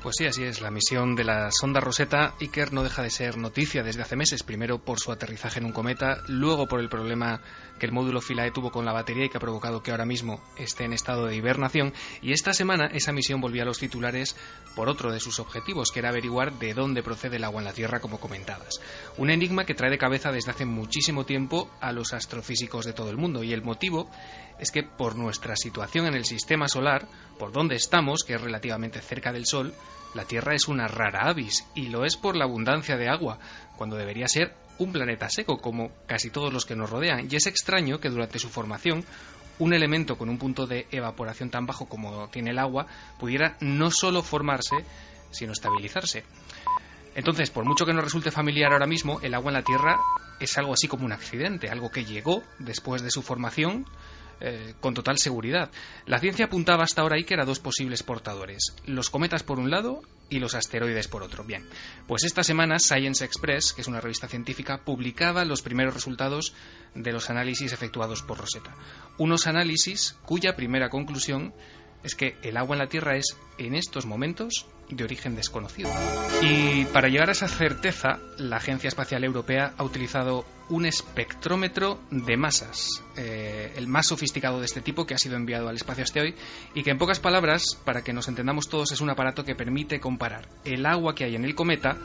Pues sí, así es. La misión de la sonda Rosetta Iker no deja de ser noticia desde hace meses. Primero por su aterrizaje en un cometa, luego por el problema que el módulo Philae tuvo con la batería y que ha provocado que ahora mismo esté en estado de hibernación. Y esta semana esa misión volvía a los titulares por otro de sus objetivos, que era averiguar de dónde procede el agua en la Tierra, como comentabas. Un enigma que trae de cabeza desde hace muchísimo tiempo a los astrofísicos de todo el mundo. Y el motivo es que por nuestra situación en el sistema solar, por donde estamos, que es relativamente cerca del Sol, la Tierra es una rara avis, y lo es por la abundancia de agua, cuando debería ser un planeta seco, como casi todos los que nos rodean. Y es extraño que durante su formación, un elemento con un punto de evaporación tan bajo como tiene el agua, pudiera no solo formarse, sino estabilizarse. Entonces, por mucho que nos resulte familiar ahora mismo, el agua en la Tierra es algo así como un accidente, algo que llegó después de su formación con total seguridad. La ciencia apuntaba hasta ahora ahí que eran dos posibles portadores, los cometas por un lado y los asteroides por otro. Bien, pues esta semana Science Express, que es una revista científica, publicaba los primeros resultados de los análisis efectuados por Rosetta. Unos análisis cuya primera conclusión es que el agua en la Tierra es, en estos momentos, de origen desconocido. Y para llegar a esa certeza, la Agencia Espacial Europea ha utilizado un espectrómetro de masas, el más sofisticado de este tipo que ha sido enviado al espacio hasta hoy, y que en pocas palabras, para que nos entendamos todos, es un aparato que permite comparar el agua que hay en el cometa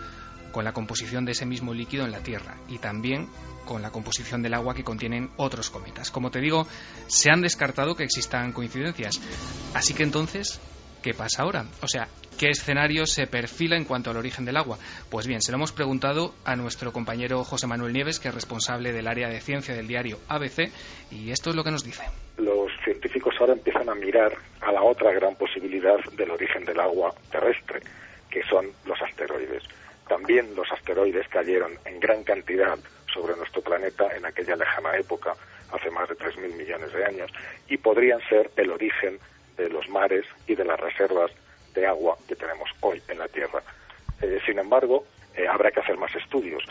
con la composición de ese mismo líquido en la Tierra, y también con la composición del agua que contienen otros cometas. Como te digo, se han descartado que existan coincidencias. Así que entonces, ¿qué pasa ahora? O sea, ¿qué escenario se perfila en cuanto al origen del agua? Pues bien, se lo hemos preguntado a nuestro compañero José Manuel Nieves, que es responsable del área de ciencia del diario ABC, y esto es lo que nos dice. Los científicos ahora empiezan a mirar a la otra gran posibilidad del origen del agua terrestre, que son los asteroides. También los asteroides cayeron en gran cantidad sobre nuestro planeta en aquella lejana época, hace más de 3.000 millones de años, y podrían ser el origen de los mares y de las reservas de agua que tenemos hoy en la Tierra. Sin embargo, habrá que hacer más estudios.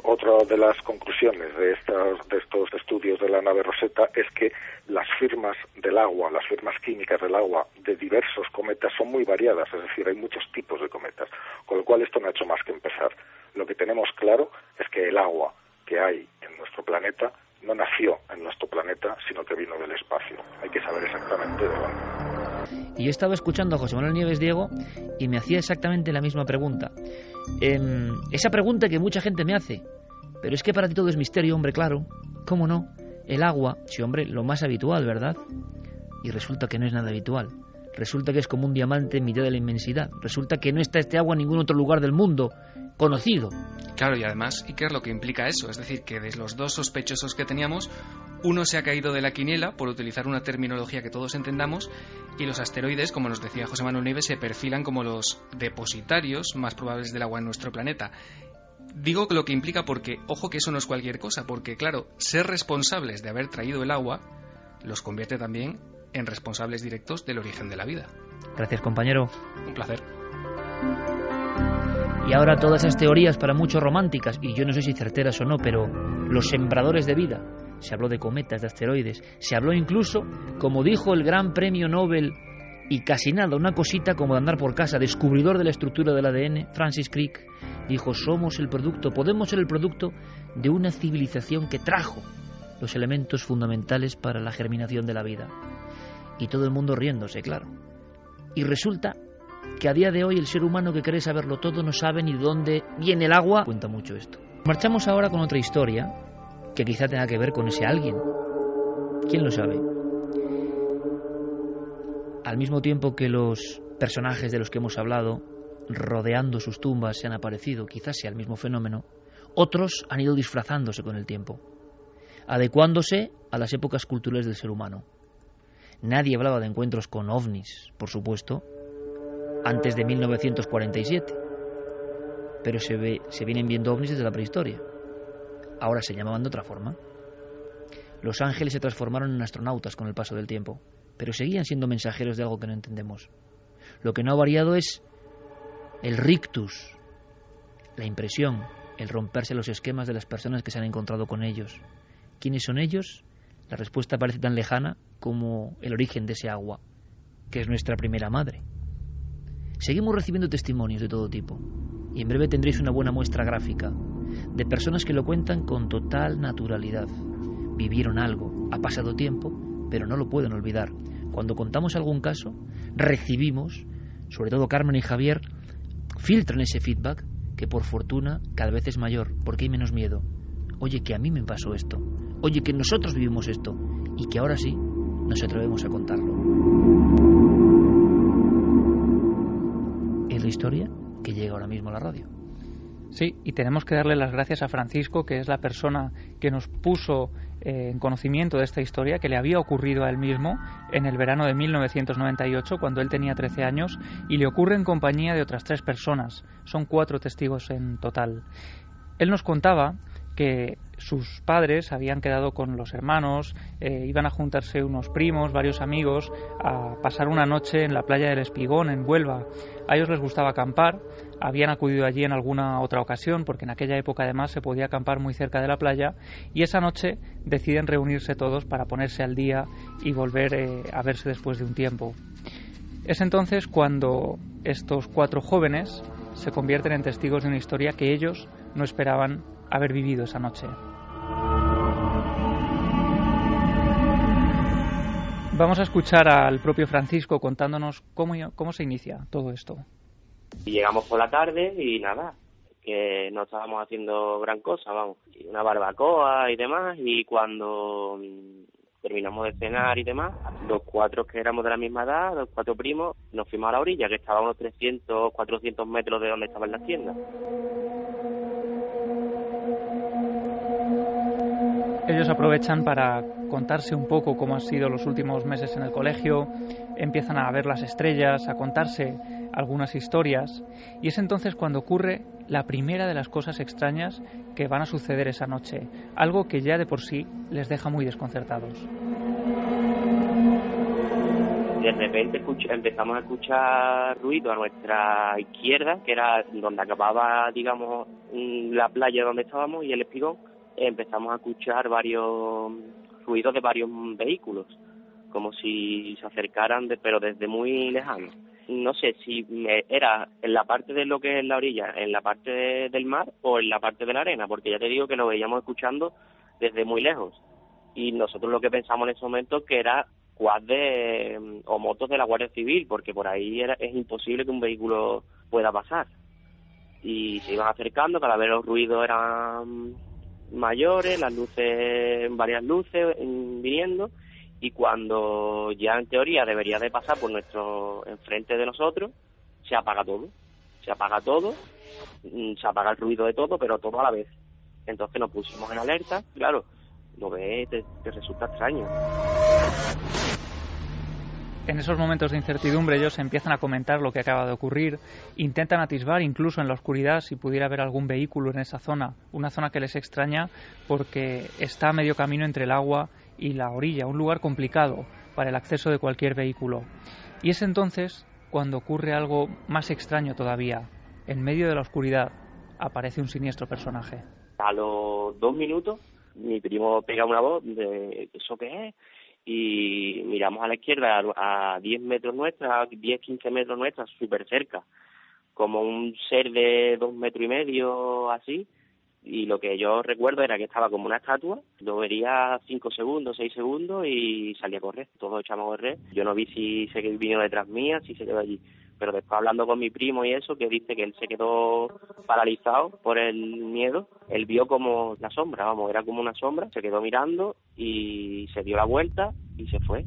Otra de las conclusiones de estos estudios de la nave Rosetta es que las firmas del agua, las firmas químicas del agua de diversos cometas son muy variadas, es decir, hay muchos tipos de cometas, con lo cual esto no ha hecho más que empezar. Lo que tenemos claro es que el agua que hay en nuestro planeta no nació en nuestro planeta, sino que vino del espacio. Hay que saber exactamente de dónde. Y yo estaba escuchando a José Manuel Nieves, Diego, y me hacía exactamente la misma pregunta. Esa pregunta que mucha gente me hace. Pero es que para ti todo es misterio, hombre, claro. ¿Cómo no? El agua, sí, hombre, lo más habitual, ¿verdad? Y resulta que no es nada habitual. Resulta que es como un diamante en mitad de la inmensidad. Resulta que no está este agua en ningún otro lugar del mundo conocido. Claro, y además, ¿y qué es lo que implica eso? Es decir, que de los dos sospechosos que teníamos, uno se ha caído de la quiniela, por utilizar una terminología que todos entendamos, y los asteroides, como nos decía José Manuel Nieves, se perfilan como los depositarios más probables del agua en nuestro planeta. Digo lo que implica porque, ojo que eso no es cualquier cosa, porque claro, ser responsables de haber traído el agua los convierte también en responsables directos del origen de la vida. Gracias, compañero. Un placer. Y ahora todas esas teorías para muchos románticas, y yo no sé si certeras o no, pero los sembradores de vida. Se habló de cometas, de asteroides, se habló incluso, como dijo el gran premio Nobel, y casi nada, una cosita como de andar por casa, descubridor de la estructura del ADN, Francis Crick, dijo, podemos ser el producto de una civilización que trajo los elementos fundamentales para la germinación de la vida. Y todo el mundo riéndose, claro. Y resulta que a día de hoy el ser humano que cree saberlo todo no sabe ni de dónde viene el agua. Cuenta mucho esto. Marchamos ahora con otra historia que quizá tenga que ver con ese alguien. ¿Quién lo sabe? Al mismo tiempo que los personajes de los que hemos hablado, rodeando sus tumbas, se han aparecido, quizás sea el mismo fenómeno, otros han ido disfrazándose con el tiempo, adecuándose a las épocas culturales del ser humano. Nadie hablaba de encuentros con ovnis, por supuesto, antes de 1947, pero se vienen viendo ovnis desde la prehistoria. Ahora se llamaban de otra forma. Los ángeles se transformaron en astronautas con el paso del tiempo, pero seguían siendo mensajeros de algo que no entendemos. Lo que no ha variado es el rictus, la impresión, el romperse los esquemas de las personas que se han encontrado con ellos. ¿Quiénes son ellos? La respuesta parece tan lejana como el origen de ese agua, que es nuestra primera madre. Seguimos recibiendo testimonios de todo tipo, y en breve tendréis una buena muestra gráfica de personas que lo cuentan con total naturalidad. Vivieron algo, ha pasado tiempo, pero no lo pueden olvidar. Cuando contamos algún caso, recibimos, sobre todo Carmen y Javier, filtran ese feedback que por fortuna cada vez es mayor, porque hay menos miedo. Oye, que a mí me pasó esto. Oye, que nosotros vivimos esto. Y que ahora sí nos atrevemos a contarlo. Es la historia que llega ahora mismo a la radio. Sí, y tenemos que darle las gracias a Francisco, que es la persona que nos puso en conocimiento de esta historia que le había ocurrido a él mismo en el verano de 1998, cuando él tenía 13 años, y le ocurre en compañía de otras 3 personas. Son 4 testigos en total. Él nos contaba que sus padres habían quedado con los hermanos, iban a juntarse unos primos, varios amigos, a pasar una noche en la playa del Espigón, en Huelva. A ellos les gustaba acampar, habían acudido allí en alguna otra ocasión, porque en aquella época además se podía acampar muy cerca de la playa, y esa noche deciden reunirse todos para ponerse al día y volver a verse después de un tiempo. Es entonces cuando estos 4 jóvenes se convierten en testigos de una historia que ellos no esperaban haber vivido esa noche. Vamos a escuchar al propio Francisco contándonos cómo se inicia todo esto. Llegamos por la tarde y nada, que no estábamos haciendo gran cosa, vamos, una barbacoa y demás, y cuando terminamos de cenar y demás, los 4 que éramos de la misma edad, los 4 primos, nos fuimos a la orilla, que estaba a unos 300, 400 metros de donde estaban las tiendas. Ellos aprovechan para contarse un poco cómo han sido los últimos meses en el colegio, empiezan a ver las estrellas, a contarse algunas historias, y es entonces cuando ocurre la primera de las cosas extrañas que van a suceder esa noche, algo que ya de por sí les deja muy desconcertados. De repente empezamos a escuchar ruido a nuestra izquierda, que era donde acababa, digamos, la playa donde estábamos y el Espigón. Empezamos a escuchar varios ruidos de varios vehículos, como si se acercaran, pero desde muy lejano. No sé si era en la parte de lo que es la orilla, en la parte del mar o en la parte de la arena, porque ya te digo que lo veíamos escuchando desde muy lejos. Y nosotros lo que pensamos en ese momento que era quad o motos de la Guardia Civil, porque por ahí es imposible que un vehículo pueda pasar. Y se iban acercando, cada vez los ruidos eran mayores, las luces, varias luces viniendo, y cuando ya en teoría debería de pasar por enfrente de nosotros, se apaga todo, se apaga el ruido de todo, pero todo a la vez. Entonces nos pusimos en alerta, claro, lo ves, te resulta extraño. En esos momentos de incertidumbre ellos empiezan a comentar lo que acaba de ocurrir, intentan atisbar incluso en la oscuridad si pudiera haber algún vehículo en esa zona, una zona que les extraña porque está a medio camino entre el agua y la orilla, un lugar complicado para el acceso de cualquier vehículo. Y es entonces cuando ocurre algo más extraño todavía. En medio de la oscuridad aparece un siniestro personaje. A los 2 minutos mi primo pega una voz de ¿eso qué es? Y miramos a la izquierda a 10 metros nuestra, 10-15 metros nuestra, súper cerca, como un ser de 2 metros y medio, así, y lo que yo recuerdo era que estaba como una estatua, lo vería 5 segundos, 6 segundos y salía a correr, todos echamos a correr. Yo no vi si se vino detrás mía, si se quedó allí, pero después hablando con mi primo y eso, que dice que él se quedó paralizado por el miedo, él vio como la sombra, vamos, era como una sombra, se quedó mirando y se dio la vuelta y se fue.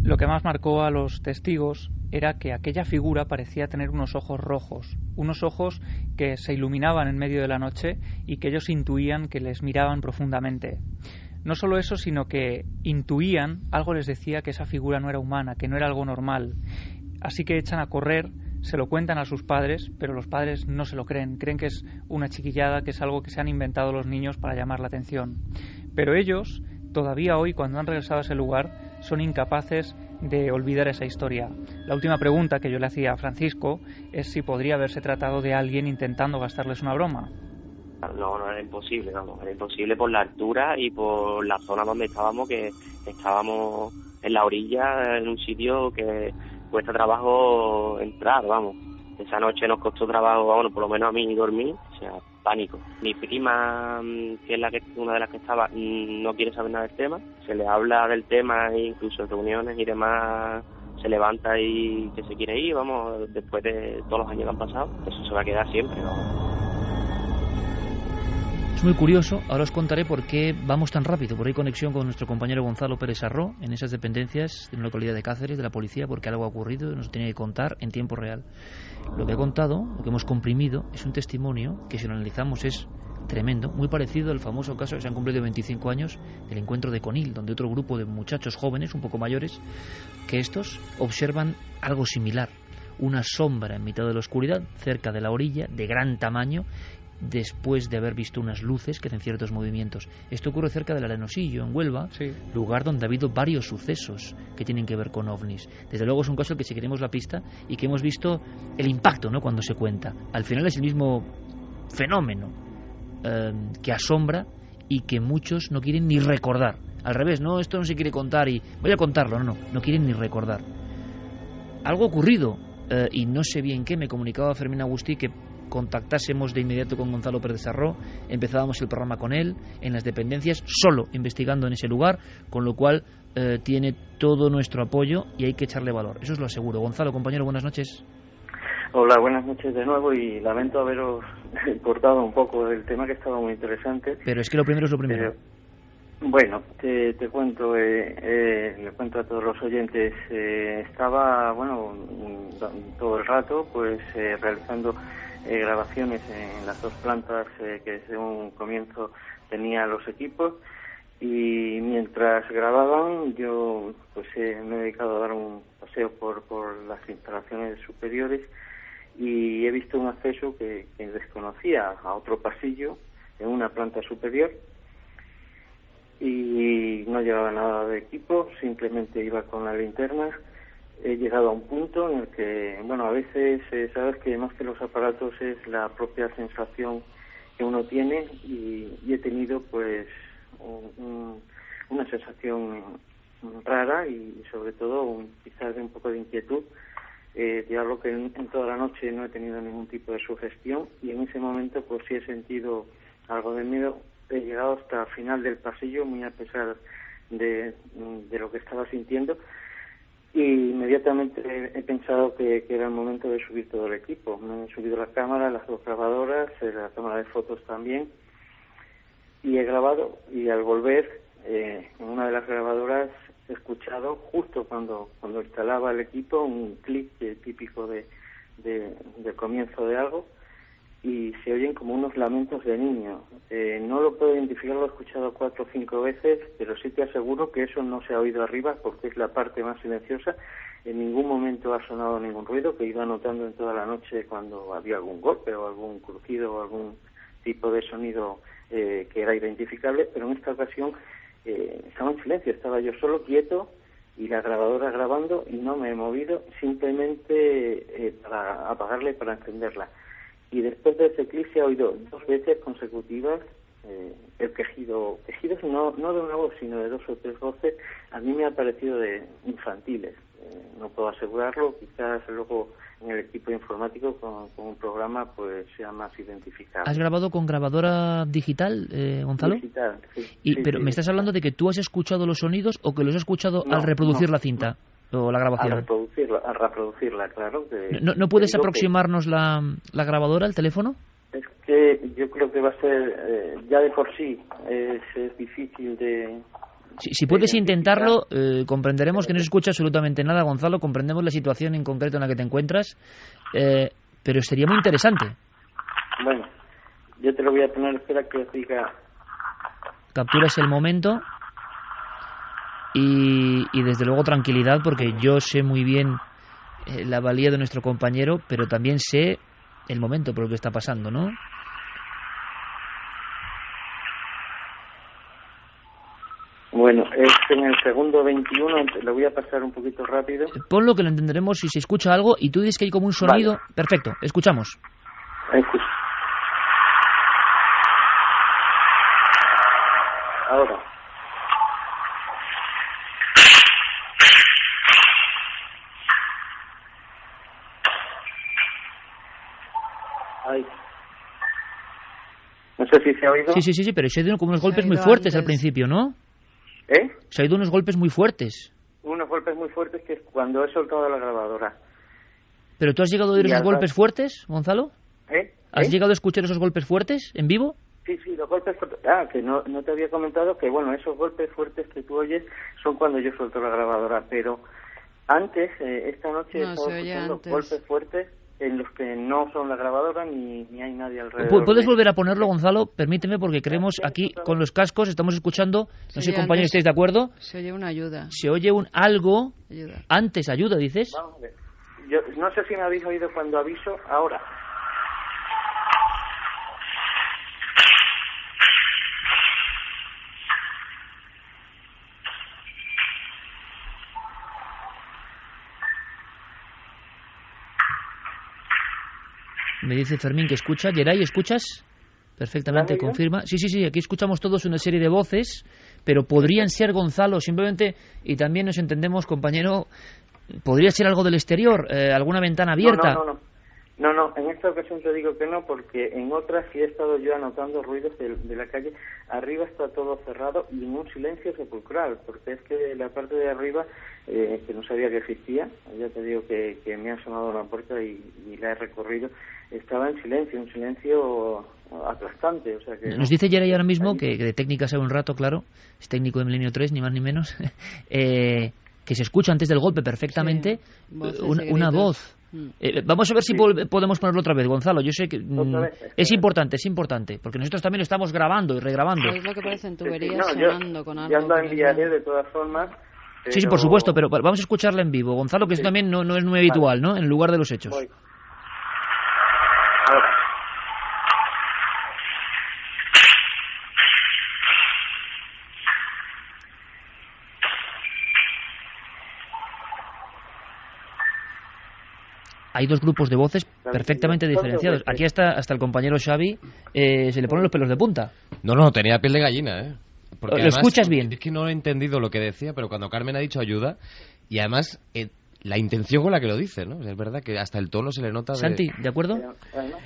Lo que más marcó a los testigos era que aquella figura parecía tener unos ojos rojos, unos ojos que se iluminaban en medio de la noche y que ellos intuían que les miraban profundamente. No solo eso, sino que intuían, algo les decía que esa figura no era humana, que no era algo normal. Así que echan a correr, se lo cuentan a sus padres, pero los padres no se lo creen que es una chiquillada, que es algo que se han inventado los niños para llamar la atención. Pero ellos, todavía hoy, cuando han regresado a ese lugar, son incapaces de olvidar esa historia. La última pregunta que yo le hacía a Francisco es si podría haberse tratado de alguien intentando gastarles una broma. No era imposible, vamos, era imposible por la altura y por la zona donde estábamos, que estábamos en la orilla, en un sitio que cuesta trabajo entrar, vamos. Esa noche nos costó trabajo, bueno, por lo menos a mí dormir, o sea, pánico. Mi prima, que es una de las que estaba, no quiere saber nada del tema, se le habla del tema, incluso en reuniones y demás, se levanta y que se quiere ir, vamos, después de todos los años que han pasado, eso se va a quedar siempre, vamos. Es muy curioso, ahora os contaré por qué vamos tan rápido, por hay conexión con nuestro compañero Gonzalo Pérez Arró en esas dependencias de una localidad de Cáceres, de la policía, porque algo ha ocurrido y nos tiene que contar en tiempo real. Lo que ha contado, lo que hemos comprimido, es un testimonio que si lo analizamos es tremendo, muy parecido al famoso caso que se han cumplido 25 años del encuentro de Conil, donde otro grupo de muchachos jóvenes, un poco mayores que estos, observan algo similar, una sombra en mitad de la oscuridad, cerca de la orilla, de gran tamaño, después de haber visto unas luces que hacen ciertos movimientos. Esto ocurre cerca del Arenosillo, en Huelva, sí, lugar donde ha habido varios sucesos que tienen que ver con ovnis. Desde luego es un caso al que seguiremos la pista y que hemos visto el impacto, ¿no?, cuando se cuenta. Al final es el mismo fenómeno que asombra y que muchos no quieren ni recordar. Al revés, no, esto no se quiere contar y voy a contarlo, no quieren ni recordar. Algo ocurrido, y no sé bien qué, me comunicaba Fermín Agustí que contactásemos de inmediato con Gonzalo Pérez Sarró, empezábamos el programa con él, en las dependencias, solo investigando en ese lugar, con lo cual tiene todo nuestro apoyo y hay que echarle valor, eso os lo aseguro. Gonzalo, compañero, buenas noches. Hola, buenas noches de nuevo y lamento haberos cortado un poco del tema que estaba muy interesante. Pero es que lo primero es lo primero. Bueno, te cuento, le cuento a todos los oyentes, estaba, bueno, todo el rato, pues, realizando grabaciones en las dos plantas que desde un comienzo tenía los equipos, y mientras grababan yo, pues, me he dedicado a dar un paseo por las instalaciones superiores y he visto un acceso que desconocía a otro pasillo en una planta superior. Y no llevaba nada de equipo, simplemente iba con la linterna. He llegado a un punto en el que, bueno, a veces sabes que más que los aparatos es la propia sensación que uno tiene, y he tenido pues una sensación rara y sobre todo quizás de un poco de inquietud, de algo que en toda la noche no he tenido ningún tipo de sugestión, y en ese momento pues sí he sentido algo de miedo. He llegado hasta el final del pasillo, muy a pesar de lo que estaba sintiendo, y inmediatamente he pensado que era el momento de subir todo el equipo. Me he subido la cámara, las dos grabadoras, la cámara de fotos también, y he grabado, y al volver, en una de las grabadoras he escuchado, justo cuando instalaba el equipo, un clic típico del comienzo de algo, y se oyen como unos lamentos de niño. No lo puedo identificar, lo he escuchado 4 o 5 veces, pero sí te aseguro que eso no se ha oído arriba porque es la parte más silenciosa. En ningún momento ha sonado ningún ruido, que iba notando en toda la noche cuando había algún golpe o algún crujido o algún tipo de sonido que era identificable, pero en esta ocasión estaba en silencio, estaba yo solo, quieto, y la grabadora grabando, y no me he movido, simplemente para apagarla y para encenderla. Y después de ese clip se ha oído 2 veces consecutivas el quejidos no de una voz, sino de 2 o 3 voces. A mí me ha parecido de infantiles. No puedo asegurarlo, quizás luego en el equipo informático con un programa pues sea más identificable. ¿Has grabado con grabadora digital, Gonzalo? Digital, sí. Pero sí, ¿me estás hablando de que tú has escuchado los sonidos o que los has escuchado al reproducir la cinta? ¿O la grabación? A reproducirla, claro. ¿No puedes aproximarnos la grabadora, el teléfono? Es que yo creo que va a ser, ya de por sí, es difícil de... Si puedes intentarlo, comprenderemos que no se escucha absolutamente nada, Gonzalo, comprendemos la situación en concreto en la que te encuentras, pero sería muy interesante. Bueno, yo te lo voy a poner, espera que diga... Capturas el momento... Y desde luego tranquilidad, porque yo sé muy bien la valía de nuestro compañero, pero también sé el momento por el que está pasando, ¿no? Bueno, es en el segundo 21, lo voy a pasar un poquito rápido. Ponlo que lo entenderemos si se escucha algo, y tú dices que hay como un sonido. Vale. Perfecto, escuchamos. Ahora. Ay. No sé si se ha oído. Sí, pero se ha oído como unos golpes muy fuertes al principio, ¿no? Se ha oído unos golpes muy fuertes. Unos golpes muy fuertes que es cuando he soltado la grabadora. ¿Pero tú has llegado a oír esos golpes fuertes, Gonzalo? ¿Has llegado a escuchar esos golpes fuertes en vivo? Sí, los golpes fuertes. Que no te había comentado que, bueno, esos golpes fuertes que tú oyes son cuando yo suelto la grabadora, pero antes, esta noche he estado escuchando golpes fuertes en los que no son la grabadora ni hay nadie alrededor. ¿Puedes volver a ponerlo, Gonzalo? Permíteme, porque creemos aquí con los cascos, estamos escuchando, no sé, compañeros, ¿estáis de acuerdo? Se oye una ayuda. Se oye un algo. Ayuda. Antes, ayuda, dices. Vamos a ver. Yo no sé si me habéis oído cuando aviso ahora. Me dice Fermín que escucha. Geray, ¿escuchas? Perfectamente, confirma. Sí, aquí escuchamos todos una serie de voces, pero podrían ser, Gonzalo, simplemente, y también nos entendemos, compañero, podría ser algo del exterior, alguna ventana abierta. No, en esta ocasión te digo que no, porque en otras sí he estado yo anotando ruidos de la calle. Arriba está todo cerrado y en un silencio sepulcral, porque es que la parte de arriba, que no sabía que existía, ya te digo que me ha sonado la puerta y la he recorrido, estaba en silencio, un silencio aplastante. O sea que nos dice Geray ahora mismo, que de técnica sabe un rato, claro, es técnico de Milenio 3, ni más ni menos, que se escucha antes del golpe perfectamente una voz. Vamos a ver si podemos ponerlo otra vez, Gonzalo. Yo sé que es importante, porque nosotros también lo estamos grabando y regrabando. Es lo que parece en tuberías sonando con algo. Ya lo enviaré de todas formas. Pero... Sí, por supuesto, pero vamos a escucharla en vivo, Gonzalo, que eso también no es muy habitual, ¿no? En lugar de los hechos. Voy. Hay dos grupos de voces perfectamente diferenciados. Aquí hasta el compañero Xavi se le ponen los pelos de punta. No, tenía piel de gallina, ¿eh? Porque ¿Lo además, escuchas bien? Es que no he entendido lo que decía, pero cuando Carmen ha dicho ayuda, y además la intención con la que lo dice, ¿no? Es verdad que hasta el tono se le nota. Santi, ¿de acuerdo? Además,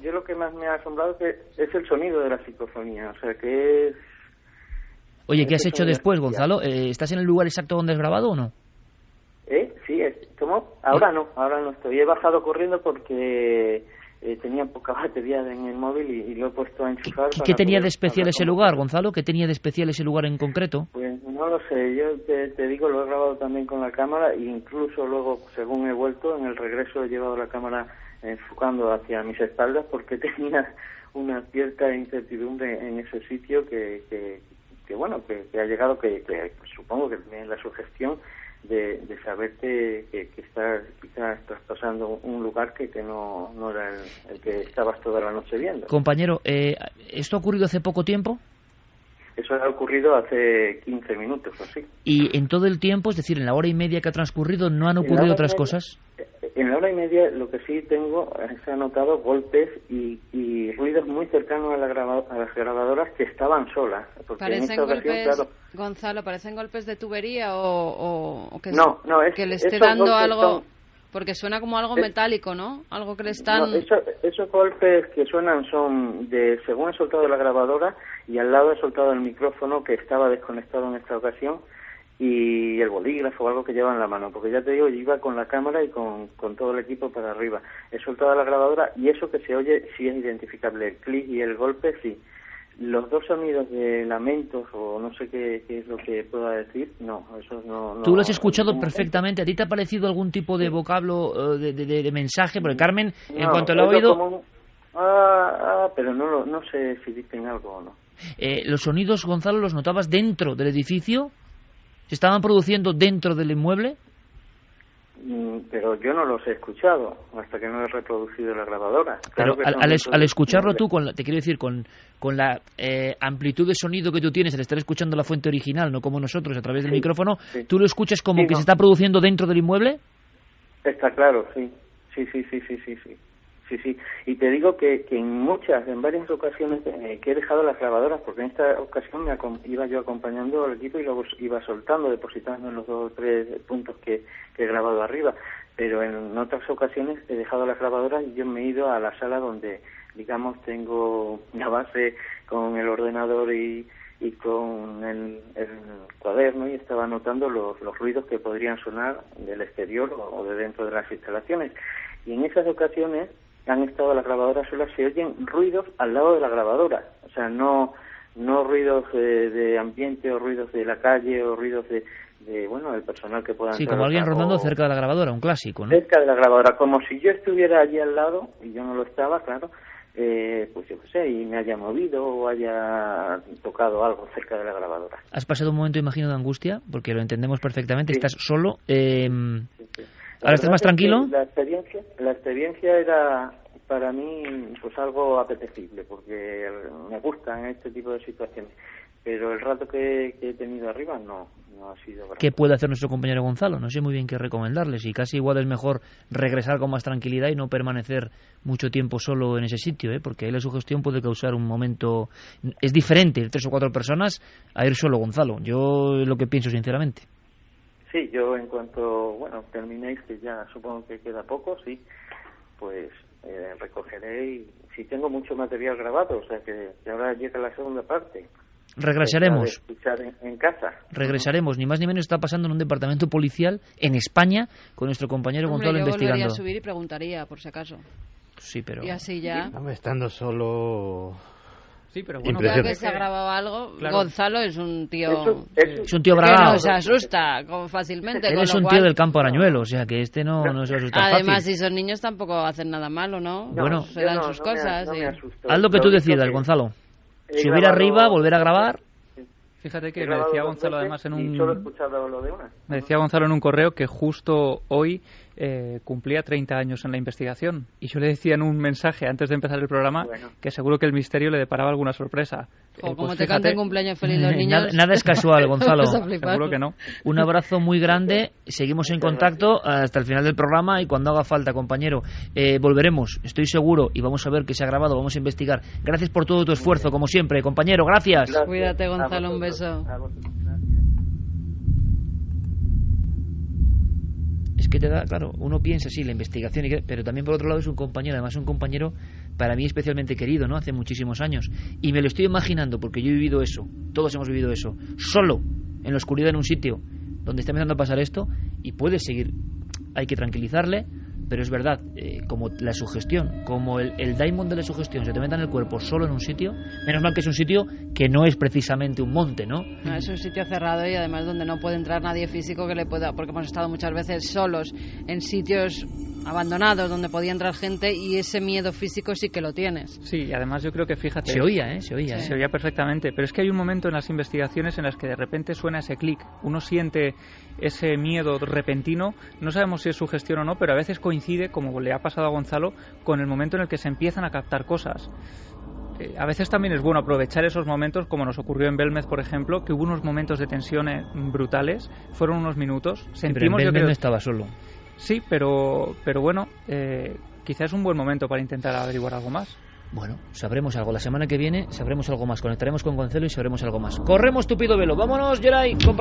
yo lo que más me ha asombrado es el sonido de la psicofonía, o sea que es... Oye, ¿qué has hecho después, Gonzalo? ¿Estás en el lugar exacto donde has grabado o no? Sí, ¿cómo? Ahora no estoy. He bajado corriendo porque tenía poca batería en el móvil y lo he puesto a enchufar. ¿Qué tenía de especial ese lugar, Gonzalo? ¿Qué tenía de especial ese lugar en concreto? Pues no lo sé. Yo te digo, lo he grabado también con la cámara e incluso luego, según he vuelto, en el regreso he llevado la cámara enfocando hacia mis espaldas porque tenía una cierta incertidumbre en ese sitio que ha llegado, que supongo que tiene la sugestión de saberte que estás quizás traspasando un lugar que no era el que estabas toda la noche viendo. Compañero, ¿esto ha ocurrido hace poco tiempo? Eso ha ocurrido hace 15 minutos o así. ¿Y en todo el tiempo, es decir, en la hora y media que ha transcurrido, no han ocurrido otras cosas? En la hora y media lo que sí tengo es anotado golpes y ruidos muy cercanos a las grabadoras que estaban solas. ¿Parecen golpes, claro, Gonzalo, parecen golpes de tubería o que, que le esté dando algo? Porque suena como algo metálico, ¿no? Algo que le están... No, esos golpes que suenan son según he soltado la grabadora y al lado he soltado el micrófono que estaba desconectado en esta ocasión y el bolígrafo o algo que lleva en la mano, porque ya te digo, yo iba con la cámara y con todo el equipo para arriba. He soltado la grabadora y eso que se oye sí es identificable, el clic y el golpe sí. Los dos sonidos de lamentos o no sé qué es lo que pueda decir, no, esos no... Tú lo has escuchado perfectamente. ¿A ti te ha parecido algún tipo de vocablo, de mensaje? Porque Carmen, en cuanto lo ha oído... pero no sé si dicen algo o no. ¿Los sonidos, Gonzalo, los notabas dentro del edificio? ¿Se estaban produciendo dentro del inmueble? Pero yo no los he escuchado hasta que no he reproducido la grabadora. Claro, pero al escucharlo tú, te quiero decir, con la amplitud de sonido que tú tienes al estar escuchando la fuente original, no como nosotros a través del micrófono, ¿tú lo escuchas como que se está produciendo dentro del inmueble? Está claro, sí. Sí. Y te digo que en varias ocasiones que he dejado las grabadoras, porque en esta ocasión iba yo acompañando al equipo y luego iba soltando, depositando en los 2 o 3 puntos que he grabado arriba. Pero en otras ocasiones he dejado las grabadoras y yo me he ido a la sala donde, digamos, tengo la base con el ordenador y con el cuaderno y estaba anotando los ruidos que podrían sonar del exterior o de dentro de las instalaciones. Y en esas ocasiones han estado las grabadoras solas, se oyen ruidos al lado de la grabadora, o sea, no ruidos de ambiente o ruidos de la calle o ruidos bueno, el personal que pueda Sí, entrar como al alguien carro, rondando cerca de la grabadora, un clásico, ¿no? cerca de la grabadora, como si yo estuviera allí al lado y yo no lo estaba, claro, pues yo qué sé, y me haya movido o haya tocado algo cerca de la grabadora. ¿Has pasado un momento, imagino, de angustia? Porque lo entendemos perfectamente, Sí. estás solo. Sí. ¿Ahora estás más tranquilo? La experiencia era para mí pues algo apetecible, porque me gustan este tipo de situaciones, pero el rato que he tenido arriba no ha sido grave. ¿Qué puede hacer nuestro compañero Gonzalo? No sé muy bien qué recomendarles, y casi igual es mejor regresar con más tranquilidad y no permanecer mucho tiempo solo en ese sitio, porque ahí la sugestión puede causar un momento... Es diferente ir 3 o 4 personas a ir solo, Gonzalo. Yo es lo que pienso sinceramente. Sí, yo en cuanto, terminéis, que ya supongo que queda poco, sí, pues recogeré, y si tengo mucho material grabado, o sea que ahora llega la segunda parte. Regresaremos. Escuchar en casa. Regresaremos, ni más ni menos está pasando en un departamento policial en España con nuestro compañero Gonzalo yo investigando. volvería a subir y preguntaría, por si acaso. Sí, pero... Y así ya... Estando solo... Sí, pero bueno, ya que se ha grabado algo, claro. Gonzalo es un tío... Es un tío bragado. Que no se asusta fácilmente. Él con es lo un cual... tío del campo arañuelo, o sea que este no se va a asustar Además, fácil. si son niños tampoco hacen nada malo, ¿no? Bueno, se dan sus cosas. Haz lo que tú decidas, Gonzalo. Subir arriba, volver a grabar... Fíjate que me decía Gonzalo además en un... Solo he escuchado lo de una. Me decía Gonzalo en un correo que justo hoy cumplía 30 años en la investigación. Y yo le decía en un mensaje antes de empezar el programa que seguro que el misterio le deparaba alguna sorpresa. Como te canten cumpleaños feliz los niños... Nada es casual, Gonzalo. Seguro que no. Un abrazo muy grande. Seguimos en contacto hasta el final del programa y cuando haga falta, compañero, volveremos, estoy seguro, y vamos a ver qué se ha grabado, vamos a investigar. Gracias por todo tu esfuerzo, como siempre, compañero. Gracias. Cuídate, Gonzalo, un beso. Es que te da, claro, uno piensa sí, la investigación, pero también por otro lado es un compañero, además un compañero para mí especialmente querido, ¿no? Hace muchísimos años. Y me lo estoy imaginando, porque yo he vivido eso, todos hemos vivido eso, solo, en la oscuridad en un sitio donde está empezando a pasar esto, y puede seguir, hay que tranquilizarle, pero es verdad, como la sugestión, como el daimon de la sugestión se te meta en el cuerpo solo en un sitio, menos mal que es un sitio que no es precisamente un monte, ¿no? No, es un sitio cerrado y además donde no puede entrar nadie físico que le pueda, porque hemos estado muchas veces solos en sitios abandonados donde podía entrar gente y ese miedo físico sí que lo tienes. Sí, y además yo creo que, fíjate... Se oía. Se oía perfectamente, pero es que hay un momento en las investigaciones en las que de repente suena ese clic, uno siente ese miedo repentino, no sabemos si es sugestión o no, pero a veces coincide, como le ha pasado a Gonzalo, con el momento en el que se empiezan a captar cosas. A veces también es bueno aprovechar esos momentos, como nos ocurrió en Belmez, por ejemplo, que hubo unos momentos de tensión brutales, fueron unos minutos. Sentimos, pero en Belmez no estaba solo. Sí, pero bueno, quizás es un buen momento para intentar averiguar algo más. Bueno, sabremos algo. La semana que viene sabremos algo más. Conectaremos con Gonzalo y sabremos algo más. Corremos tupido velo. Vámonos, Geray, compañero.